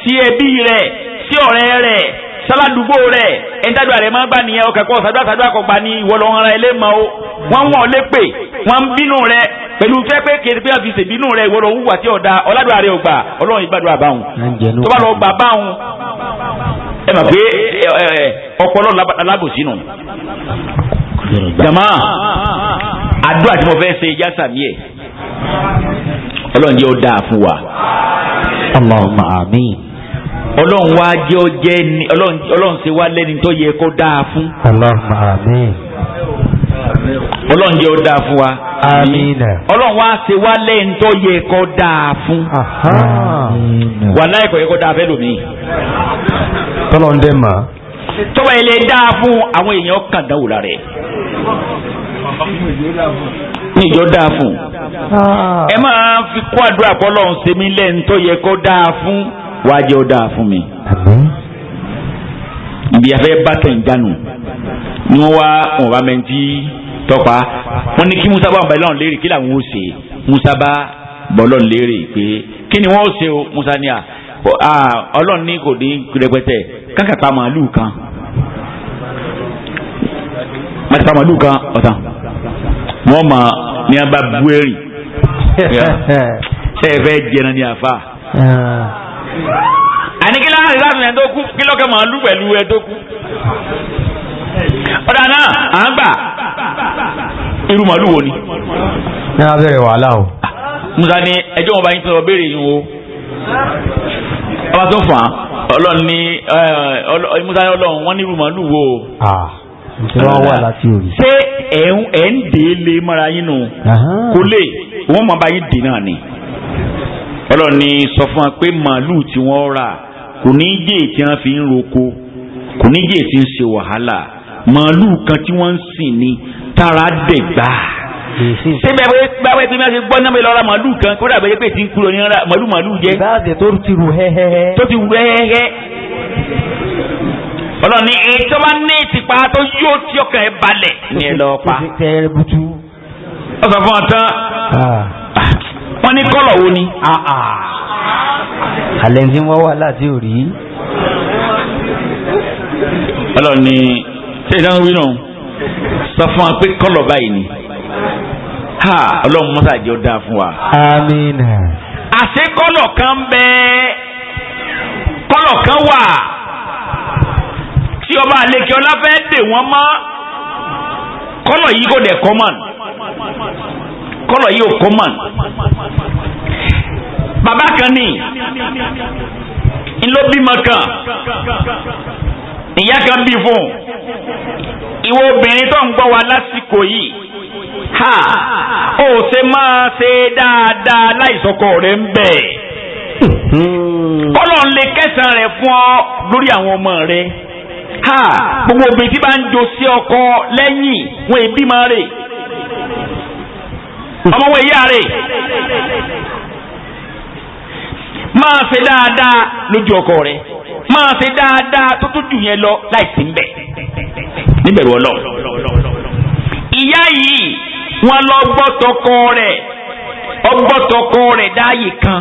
Speaker 1: sí ẹbí rẹ̀ sí ọ̀rẹ́ rẹ̀ sáládùúgbò rẹ̀ ẹ̀ńtàdúrà rẹ̀ máa ń gbà nìyẹn ọkọ̀ ẹ̀kọ́ sàdúrà kọ̀ gbà ní ìwọlọ́ ọ̀ràn ẹlẹ́mọ̀ o wọ́n wọ́n lé pè wọ́n ń bínú rẹ̀ pẹ̀lú fẹ́ pé kí ẹ̀dẹ́gbẹ́ fi ṣèbínú rẹ̀ ìwọlọ́ wúwà tí ọ̀dà ọ̀làdúrà rẹ̀ ò gbà ọlọ́run ìgbàdúrà báwọn tó bá lọ gbà báwọn ẹ mọ̀ pé ọpọlọ alábòsí nù. jama àdúrà tí mo fẹ́ ṣe ìjà sàmì ẹ̀ ọlọ́run jẹ́ ó dáa fún wa.
Speaker 4: Allahumma àmín.
Speaker 1: ọlọ́run wá jẹ́ ó jẹ́ ní ọlọ́run ṣe wá lẹ́ni tó yẹ kó dáa fún.
Speaker 4: Allahumma àmín.
Speaker 1: ọlọ́run jẹ́ ó dáa fún wa.
Speaker 4: àmín.
Speaker 1: ọlọ́run wá ṣe wá lẹ́ni tó yẹ kó dáa fún. wàláhì kò yẹ kó dáa fẹ́ lómi.
Speaker 4: tọ́lọ̀ ń dẹ́ mà.
Speaker 1: tọ́ba ilé dáa fún àwọn èèyàn kàn dánwò lára ẹ̀. ní ìjọ dáa fún. ẹ máa fi kó àdúrà pọ́ lọ́run ṣe mí lẹ́ni tó yẹ kó dáa fún wàá jẹ́ ó dáa fún mi. ibi afẹ́ bá tẹ̀ ń jánu ni wọ́n wá wọn bá mẹ́ntì
Speaker 3: tọ́pa wọ́n ní kí Musa bá bá lọ́n léèrè kí làwọn ó ṣe Musa bá bọ́ lọ́n léèrè pé kí ni wọ́n ó ṣe o Musa ní Ọlọ́run ní kò ní rẹpẹtẹ káńkà pa màálù kan màtí pa màálù kan ọ̀tàn wọ́n mọ̀ ní abá buẹ́rì ṣe é fẹ́ jẹun ní àfa. àní kí láwọn ìlànà ẹ̀ tó kú kí lọ́kẹ́ màálù pẹ̀lú ẹ̀ tó kú. ọ̀dà náà à ń gbà irú màálù wo ni.
Speaker 4: ní abẹ́rẹ́ wàhálà o.
Speaker 3: Musa ní ẹjọ́ wọn bá yín tó lọ béèrè yín o. ọba tó fà á Ọlọ́run ní Musa ní Ọlọ́run wọ́n ní irú màálù wo o.
Speaker 4: nítorí wọ́n wà láti òrì.
Speaker 3: ṣé ẹ̀ ń dè é lé mọ́ra yín nù kó lè wọ́n máa bá yín dè náà ni. Ọlọ́run ní sọ fún wa pé màálù tí wọ́n rà kò ní jẹ́ tí wọ́n fi ń roko kò ní jẹ́ tí ń ṣe wàhálà màálù kan tí wọ́n ń sìn ní tára dẹ̀ gbà. ṣé bẹ́ẹ̀ tí wọ́n ṣe gbọ́ náà bẹ́ẹ̀ lọ́ra màálù kan kó dàbẹ́ pé tí ń kúrò ní màálù jẹ́.
Speaker 4: ìbáàdì tó ti rù hẹ́hẹ́.
Speaker 3: tó ti rù hẹ́hẹ́. Ọlọ́run ní ètò bá ní ìtìpa tó yóò tí ọkàn ẹ̀ balẹ̀ ní ẹ lọ́ọ́ pa. ó sọ fún ọ tán wọ́n ní kọ́lọ̀ wo ni.
Speaker 4: àlẹ́ tí wọ́n wà láti òrì.
Speaker 3: Ọlọ́run ní ṣé ìdáhùn wí náà sọ fún wa pé kọ́lọ̀ báyìí ni Ọlọ́run mọ́sàájì ó dáa fún wa.
Speaker 4: àmín.
Speaker 3: àṣé kọ́lọ̀ kan bẹ́ẹ̀ kọ́lọ̀ kan wà tí ọba àlekè ọlá fẹ́ dè wọ́n mọ́ kọ́lọ̀ yìí kò dẹ̀ common kọ́lọ̀ yìí ò common. bàbá kan ní ńlọ bímọ kan ìyá kan bí fún ìwọ obìnrin tó ń gbọ́ wa lásìkò yìí ó ṣe máa ṣe dáadáa láìsọkọ rẹ̀ ń bẹ̀. kọ́lọ̀ ń lè kẹsàn-án rẹ̀ fún ọ lórí àwọn ọmọ rẹ̀. gbogbo obìnrin tí bá ń jo sí ọkọ lẹ́yìn wọn èbí máa rè ọmọ wọn ìyá rè máa ṣe dáadáa lójú ọkọ rẹ̀ máa ṣe dáadáa tó tó jù yẹn lọ láìsí ń bẹ̀ níbẹ̀rù Ọlọ́run. ìyá yìí wọn lọ gbọ́tọkọ rẹ̀ dáàyè kan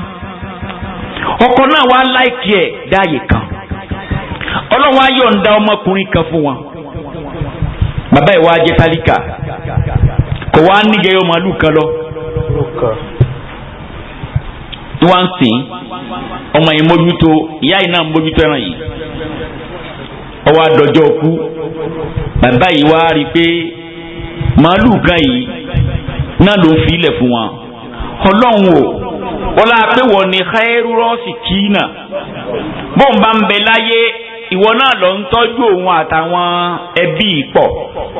Speaker 3: ọkọ náà wá láìkí ẹ̀ dáàyè kan Ọlọ́run á yọ̀ǹda ọmọkùnrin kan fún wọn bàbá ẹ̀ wá jẹ́ tálíkà kò wá nígẹ̀ ọmọ àlù kan lọ tí wọ́n ń sìn ọmọ yìí mójútó ìyá yìí náà mójútó ẹran yìí ọwọ́ àdọ́jọ́ kú bàbá yìí wá rí i pé màálù kan yìí náà ló ń fi ilẹ̀ fún wọn Ọlọ́run o wọ́n láà pé wọ́n ní khairu rasikina bóun bá ń bẹ láyé ìwọ náà lọ ń tọ́jú òun àtàwọn ẹbí pọ̀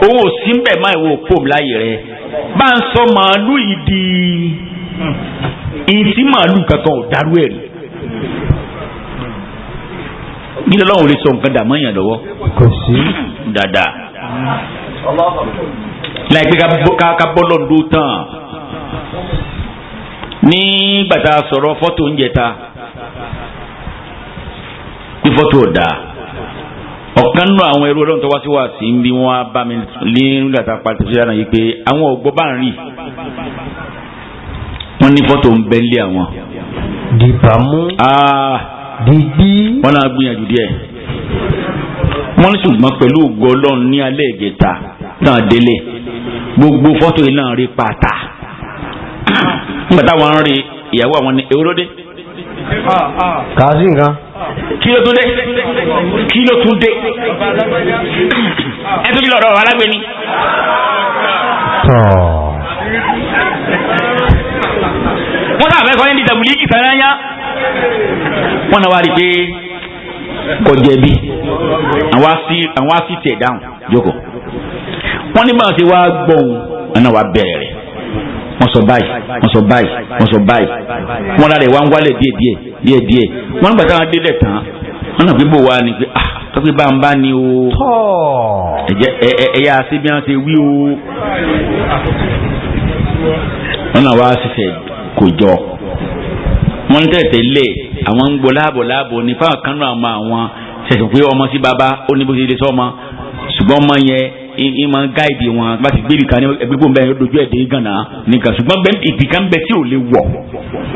Speaker 3: òun ò sí ń bẹ̀ máa ìwọ òpó láyé rẹ̀ bá ń sọ màálù yìí di ìtí màálù kankan ò dárú ẹ̀rí nílẹ̀ Ọlọ́run lè sọ nǹkan dàmọ́ èèyàn lọ́wọ́
Speaker 4: kò sí
Speaker 3: dáadáa láìpẹ́ ká bọ́ lọ́dún tán nígbà tá a sọ̀rọ̀ fọ́tò oúnjẹ ta ní fọ́tò ọ̀dà ọ̀kan nínú àwọn ẹrú Ọlọ́run tó wá sí wá sí bí wọ́n á bá mi ní nígbà tá a parí tó ṣe dáná yìí pé àwọn ògbọ́ bá ń rí wọ́n ní fọ́tò ń bẹ́ lé àwọn.
Speaker 4: dìbàmú dìbí.
Speaker 3: wọ́n náà gbìyànjú díẹ̀ wọ́n ní ṣùgbọ́n pẹ̀lú ògo Ọlọ́run ní alẹ́ ìjẹta náà délé gbogbo fọ́tò yìí náà rí pàtà nígbà táwọn ń rí ìyàwó àwọn ní ewúrọ́dé.
Speaker 4: kàásì nǹkan.
Speaker 3: kí ló tún dé ẹ tún jí lọ́dọ̀ alágbé ni. wọ́n sábà fẹ́ kọ́ ní ìdàgbùlì ìsàlàyà wọ́n náà wá rí i pé kò jẹ̀bi àwọn á sì tẹ̀ dáhùn jókòó wọ́n ní báwọn ti wá gbọ́n ọ̀nà wa bẹ̀rẹ̀ rẹ̀ wọ́n sọ báyìí wọ́n lára ìwà ń wálẹ̀ díẹ̀ wọ́n nígbà táwọn délẹ̀ tán wọ́n náà fi bò wá ni pé tọ́pẹ́ bá ń bá ní o ẹ̀yà sí bí wọ́n ṣe wí o wọ́n náà wá ṣiṣẹ́ kò jọ wọ́n ń tẹ̀tẹ̀ lẹ̀ àwọn ń gbọ́ láàbọ̀ ní fáwọn kan náà mọ àwọn ṣẹ̀ṣẹ̀ pé ọmọ sí baba ó ní bó ṣe lè sọ ọmọ ṣùgbọ́n ọmọ yẹn ìmọ̀ gáìdì wọn bá ti gbé ibìkan ní ẹgbẹ́gbọ́n bẹ́ẹ̀ yóò dojú ẹ̀ dé gànà nìkan ṣùgbọ́n ibìkan bẹ tí ò lè wọ̀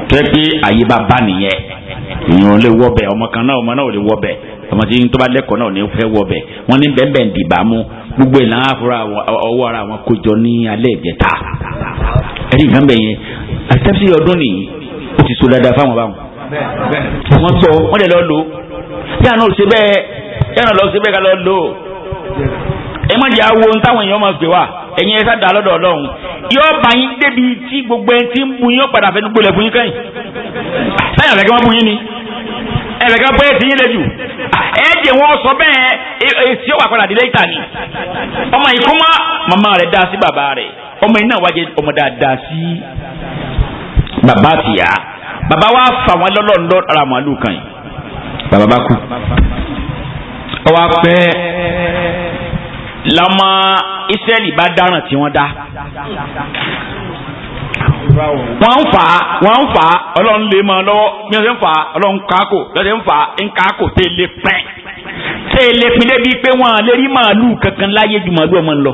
Speaker 3: tó yẹ pé àyè bá bá nìyẹn èèyàn ò lè wọ̀ bẹ̀ ọmọ náà ò lè wọ̀ bẹ̀ ọmọ tí tó bá lẹ́kọ̀ọ́ náà ò ní fẹ́ wọ̀ bẹ̀ wọ́n ní bẹ́ẹ̀ ń dìbà mú gbogbo ìlànà àfúrà ọwọ́ ara wọn kójọ ní alẹ́ ìjẹta ẹ̀rí nǹkan bẹ̀ yẹn àtẹ́sí ọdún nìyí ó ti so dáadáa fáwọn báwọn wọ́n gbọ́ wọ́n lè lọ lò yàrá náà ṣe bẹ́ẹ̀ yàrá lọ ṣe bẹ́ẹ̀ ká lọ lò ẹ má jẹ́ àwo ohun táwọn èèyàn máa gbé wá ẹ̀yin ẹ sáà dá lọ́dọ̀ ọlọ́run yóò bá yín débi tí gbogbo ẹni tí ń bu yín ó padà fẹ́ gbólẹ̀ fún yín kẹ́yìn sáyà fẹ́ kí wọ́n bu yín ni ẹ̀rẹ̀ ká bóyá ti yín lẹ́jù ẹ̀ẹ́dẹ̀ wọn sọ bẹ́ẹ̀ èsì ó wà padà délé ìta ni ọmọ yìí kó má màmá rẹ̀ dá sí bàbá rẹ̀ ọmọ yìí náà wájẹ ọmọ dáadáa sí bàbá àtìyá bàbá wa fà wọn lọ́lọ́ọ̀lọ́ ara màálù kan yìí bàbá bá kú ọwọ́ apẹ́ lọ́mọ Ísírẹ́lì bá dáràn tí wọ́n dá wọ́n ń fà á ọlọ́run lè máa lọ́wọ́ bí wọ́n ṣe ń fà á ọlọ́run káàkó bí wọ́n ṣe ń fà á ń káàkó tẹ́ lé pẹ́ tẹ́ lé pin débi pé wọ́n lè rí màálù kankan láyé ju màálù ọmọ lọ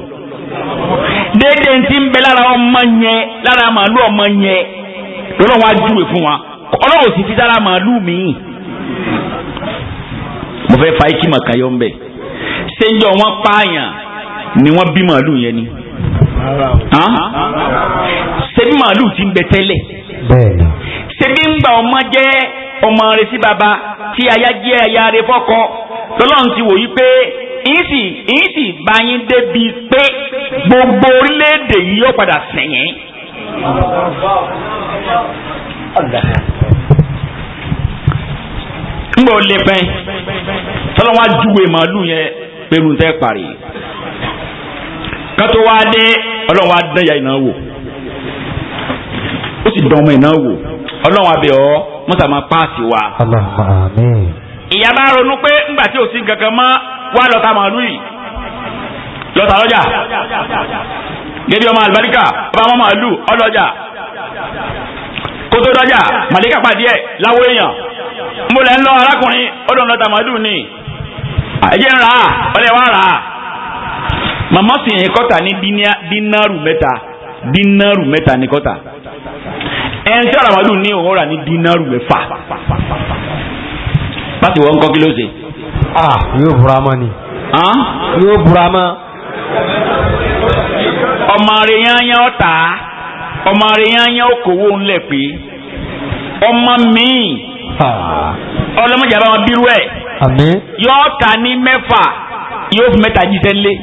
Speaker 3: déédéé ti ń bẹ lára ọmọ yẹn lára màálù ọmọ yẹn lọ́wọ́ wá júwe fún wa ọlọ́run sì fi dára màálù míì mo fẹ́ fa ikí màkà yọ ń bẹ̀ ṣéjọ́ wọn pààyàn ni wọ́n bí màálù yẹn ni ṣebí màálù ti ń bẹ tẹ́lẹ̀ ṣebí ń gba ọmọ jẹ́ ọmọ rẹ̀ sí baba tí aya jẹ́ aya rẹ̀ fọ́kọ lọ́lọ́run ti wò yí pé ìyín sì bá yín débi pé gbogbo orílẹ̀-èdè yìí yóò padà sẹ̀yìn. ń bọ̀ lè pẹ́ tọ́lọ́wọ́n á júwe màálù yẹn pẹ̀lú tẹ́ parí kátó wá dé ọlọ́run wá dán ya ìnáwó ó sì dán ọmọ ìnáwó ọlọ́run abẹ́ ọ mọ́tà máa páàsì wa. ìyá bá ronú pé ńgbà tí ò sí kankan mọ́ wá lọ́ta màálù yìí lọ́ta lọ́jà gẹ́gẹ́ ọmọ àlùbáríkà ọba ọmọ màálù ọlọ́jà kótó lọ́jà màlíkà pàdé ẹ̀ láwọ èèyàn mo lẹ́ ń lọ arákùnrin ọdún lọ́ta màálù ni ẹ̀jẹ̀ ń rà á ọlẹ́ wa rà á màmá sì yẹn kọ́ta ní dínárù mẹ́ta ní kọ́ta ẹn tí aramadu ní òun rà ní dínárù mẹ́fà pàṣẹ wọn kọ́ kí ló ṣe.
Speaker 4: yóò bura mọ́ ni. yóò bura mọ́.
Speaker 3: ọmọ rẹ̀ yányá ọ̀tá ọmọ rẹ̀ yányá okòwò ńlẹ̀ pé ọmọ mi-ín ọlọ́mọdé àbáwọn bírú ẹ̀ yóò ta ní mẹ́fà yóò fi mẹ́ta jíṣẹ́ lé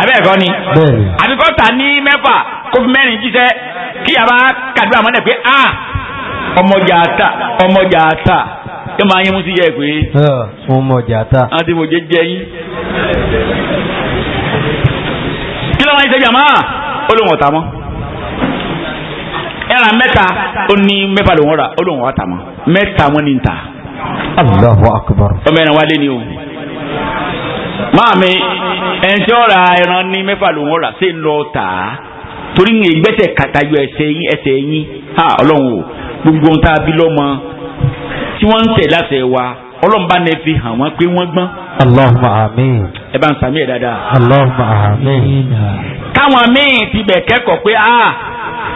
Speaker 3: abẹ́ẹ̀kọ́ ni àbíkọ́ ta ní mẹ́fà kó fi mẹ́rin jíṣẹ́ kí yàrá kàdúrà mọ́nẹ̀ pé ọmọjà ta yóò máa yín mú sí yẹ pé
Speaker 4: ọmọjà ta
Speaker 3: àti mo jẹ yín kí ló máa ń ṣe jàmá olóhùn ọ̀tá mọ́ ẹ̀ràn mẹ́ta ó ní mẹ́fà lòun rà olóhùn ọ̀tá mọ́ mẹ́ta wọn ni ń ta.
Speaker 4: Allahu akbar.
Speaker 3: ọmọ ẹ̀ràn wálé ni o máàmi ẹni tí ó ra ẹran ní mẹ́fà ló ń rà ṣé ń lọ tà á torí ń gbẹ́sẹ̀ kàtàyọ ẹsẹ̀ yín ọlọ́run o gbogbo ohun tá a bí lọ́mọ tí wọ́n ń tẹ̀ láṣẹ wa ọlọ́run bá ní fi hàn wọ́n pé wọ́n gbọ́n.
Speaker 4: Allahumma àmín.
Speaker 3: ẹ bá ń sàmì ẹ̀ dáadáa.
Speaker 4: Allahumma àmín.
Speaker 3: káwọn míì ti bẹ̀ kẹ́kọ̀ọ́ pé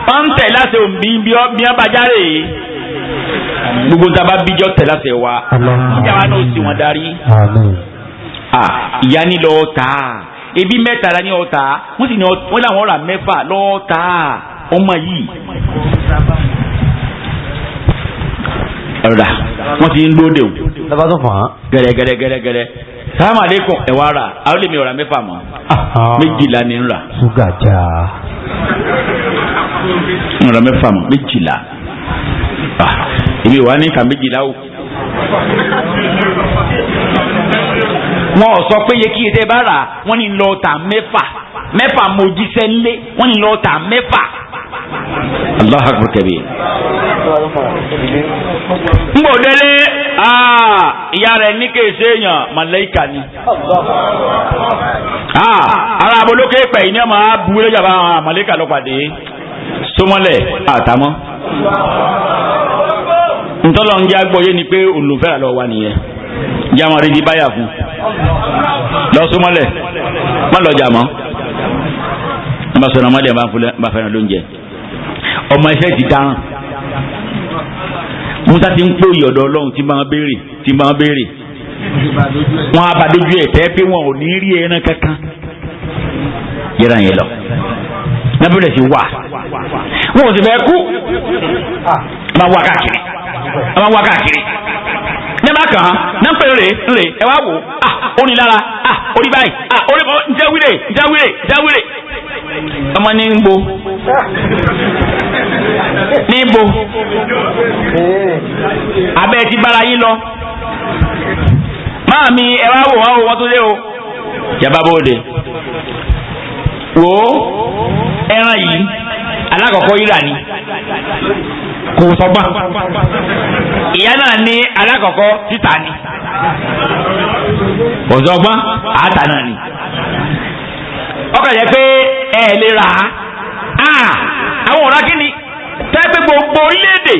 Speaker 3: wọ́n ń tẹ̀ láṣẹ òǹbí bí wọ́n bá járe gbogbo ohun tá a bá bíjọ́ tẹ̀ láṣẹ wa ìjàmbá náà ó sì wọ́n darí.
Speaker 4: Àmín.
Speaker 3: ìyá ni lọ́ọ́ ta ebi mẹ́ta la ní ọ̀ta wọ́n sì ní wọ́n làwọn ra mẹ́fà lọ́ọ́ ta ọmọ yìí. ọ̀rọ̀ wọ́n ti ń lóde o.
Speaker 4: lọ́ba tó fàn án.
Speaker 3: gẹ́rẹ́gẹ́rẹ́gẹ́rẹ́ salamu aleykum ẹ̀ wá rà àwọn lèmi ọ̀rà mẹ́fà mọ́ méjìlá ni ń rà.
Speaker 4: ṣúgà já.
Speaker 3: ọ̀rà mẹ́fà mọ́ méjìlá èmi wà ní ìka méjìlá o. wọn ò sọ pé yẹ kí ẹdẹ bá rà wọn ní lọ tà mẹ́fà mojíṣẹ́ ńlé wọn ní lọ tà mẹ́fà. Allahu akbar kabir. n bò délé ìyá rẹ̀ ní kéèṣé èèyàn màláíkà ni. ara abolókè pẹ̀ ní ọmọ abu lójà bá màláíkà lọ pàdé sọmọlẹ̀ àtàmọ́. ntọ́lọ́ ń jẹ́ agbóyé ni pé olùfẹ́ àlọ́ wa nìyẹn jáwọn rí di báyà fún lọ́sọ́mọ́lẹ̀
Speaker 1: má lọ jà mọ́ wọ́n bá sọ̀rọ̀ ọmọdé bá fẹ́ràn lóúnjẹ ọmọ ẹsẹ̀ ti dáràn musa ti ń pòyì ọ̀dọ̀ ọlọ́run tí máa béèrè wọn abadójú ẹ̀ tẹ́ pé wọn ò ní rí ẹran kankan yẹra yẹn lọ nábìlẹ̀ sí wà wọn ò sì fẹ́ kú máa wá káàkiri nyama kan na ń pè nre ẹ wá wò ó ní lára orí báyìí orí bọ́ njẹ́wìrè ọmọ ní ń bo abẹ́ ti bára yín lọ máa mi ẹ wá wò wọ́n tó dé o jẹba bóde wò ó ẹran yìí alákọ̀ọ́kọ́ yíra ni kò sọgbọ́n ìyá náà ní alákọ̀ọ́kọ́ títà ni kò sọgbọ́n àátà náà ni ọkọ̀ yẹ pé ẹ lè rà á àwọn ọ̀rá kí ni tẹ́ pé gbogbo orílẹ̀-èdè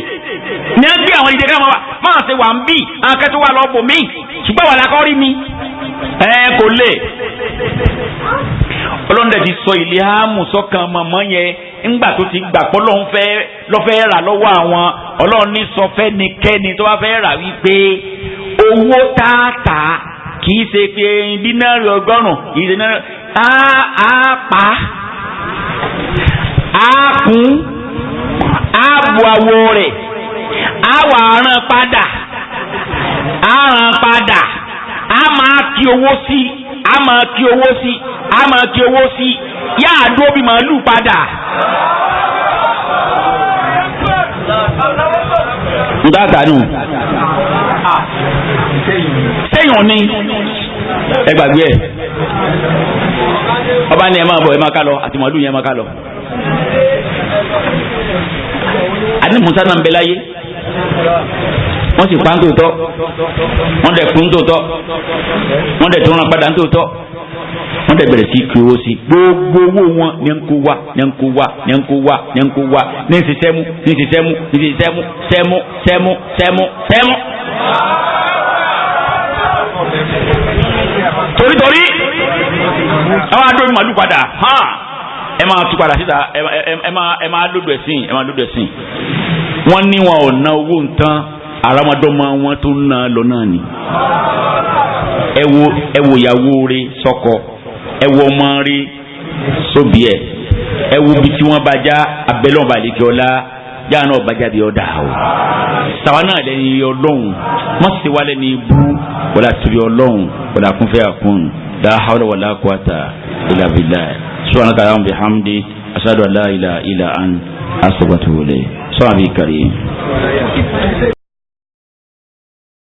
Speaker 1: ní ẹ gbé àwọn ìdè ká máa ṣe wà ń bì àwọn akẹ́tọ́ wà lọ́ọ́ bò mí ṣùgbọ́n wà lákọ́ rí mi kò lè ọlọ́dẹ ti sọ ìlíhàmù sọ́kàn mọ̀mọ́ yẹn ńgbà tó ti gbà pọ́ lọ́fẹ́ rà lọ́wọ́ àwọn ọlọ́run ní sọ fẹ́nikẹ́ni tó bá fẹ́ rà wípé owó tààtà kì í ṣe pé dínárì 100 kì í ṣe náírà á pa á kún á bu àwọ̀ rẹ̀ á wà rán padà á máa kí owó sí á máa kí owó sí yáà dúró bí màálù padà. Ndata nù. Sẹ́yìn ni ẹ gbàgbé ẹ̀. Ọba ni ẹ máa bọ̀ ẹ máa ká lọ àti màálù yẹn máa ká lọ. Àní Musa náà ń bẹ láyé. Wọ́n sì pa ń tòótọ́. Wọ́n dẹ̀ kún tòótọ́. Wọ́n dẹ̀ tó rán padà ń tòótọ́. Wọ́n dẹ̀ bẹ̀rẹ̀ sí kí owó sí gbogbo owó wọn ní ń kó wá ní ń kó wá ní ń kó wá ní ń kó wá ní ń ṣiṣẹ́ mú ní ń ṣiṣẹ́ mú ní ń ṣiṣẹ́ mú sẹ́mú. torí àwọn adó màlúù padà ẹ máa tú padà síta ẹ máa lódò ẹ̀sìn wọ́n ní wọn ò ná owó nǹkan àràmọdọ́mọ wọn tó ń ná lọ náà ni ẹ wo ìyàwó rẹ̀ sọ́kọ ẹ wo ọmọ rẹ̀ sóbì ẹ wo bí tí wọ́n bá já abẹ́lẹ́ ọba àlejò ọlá yáà náà bá jáde ọ̀dà o sàwa náà lẹ́ni ọlọ́run wọ́n sì wá lẹ́ni ibú wọlé àtúbí ọlọ́run wọlé àkúnfẹ́ àkún la hawla wala quwata illa billah subhanaka allahumma bihamdi ashhadu an la ilaha illa anta astaghfiruka wa atubu ilayk sọ́wọ́n àbí kàrí.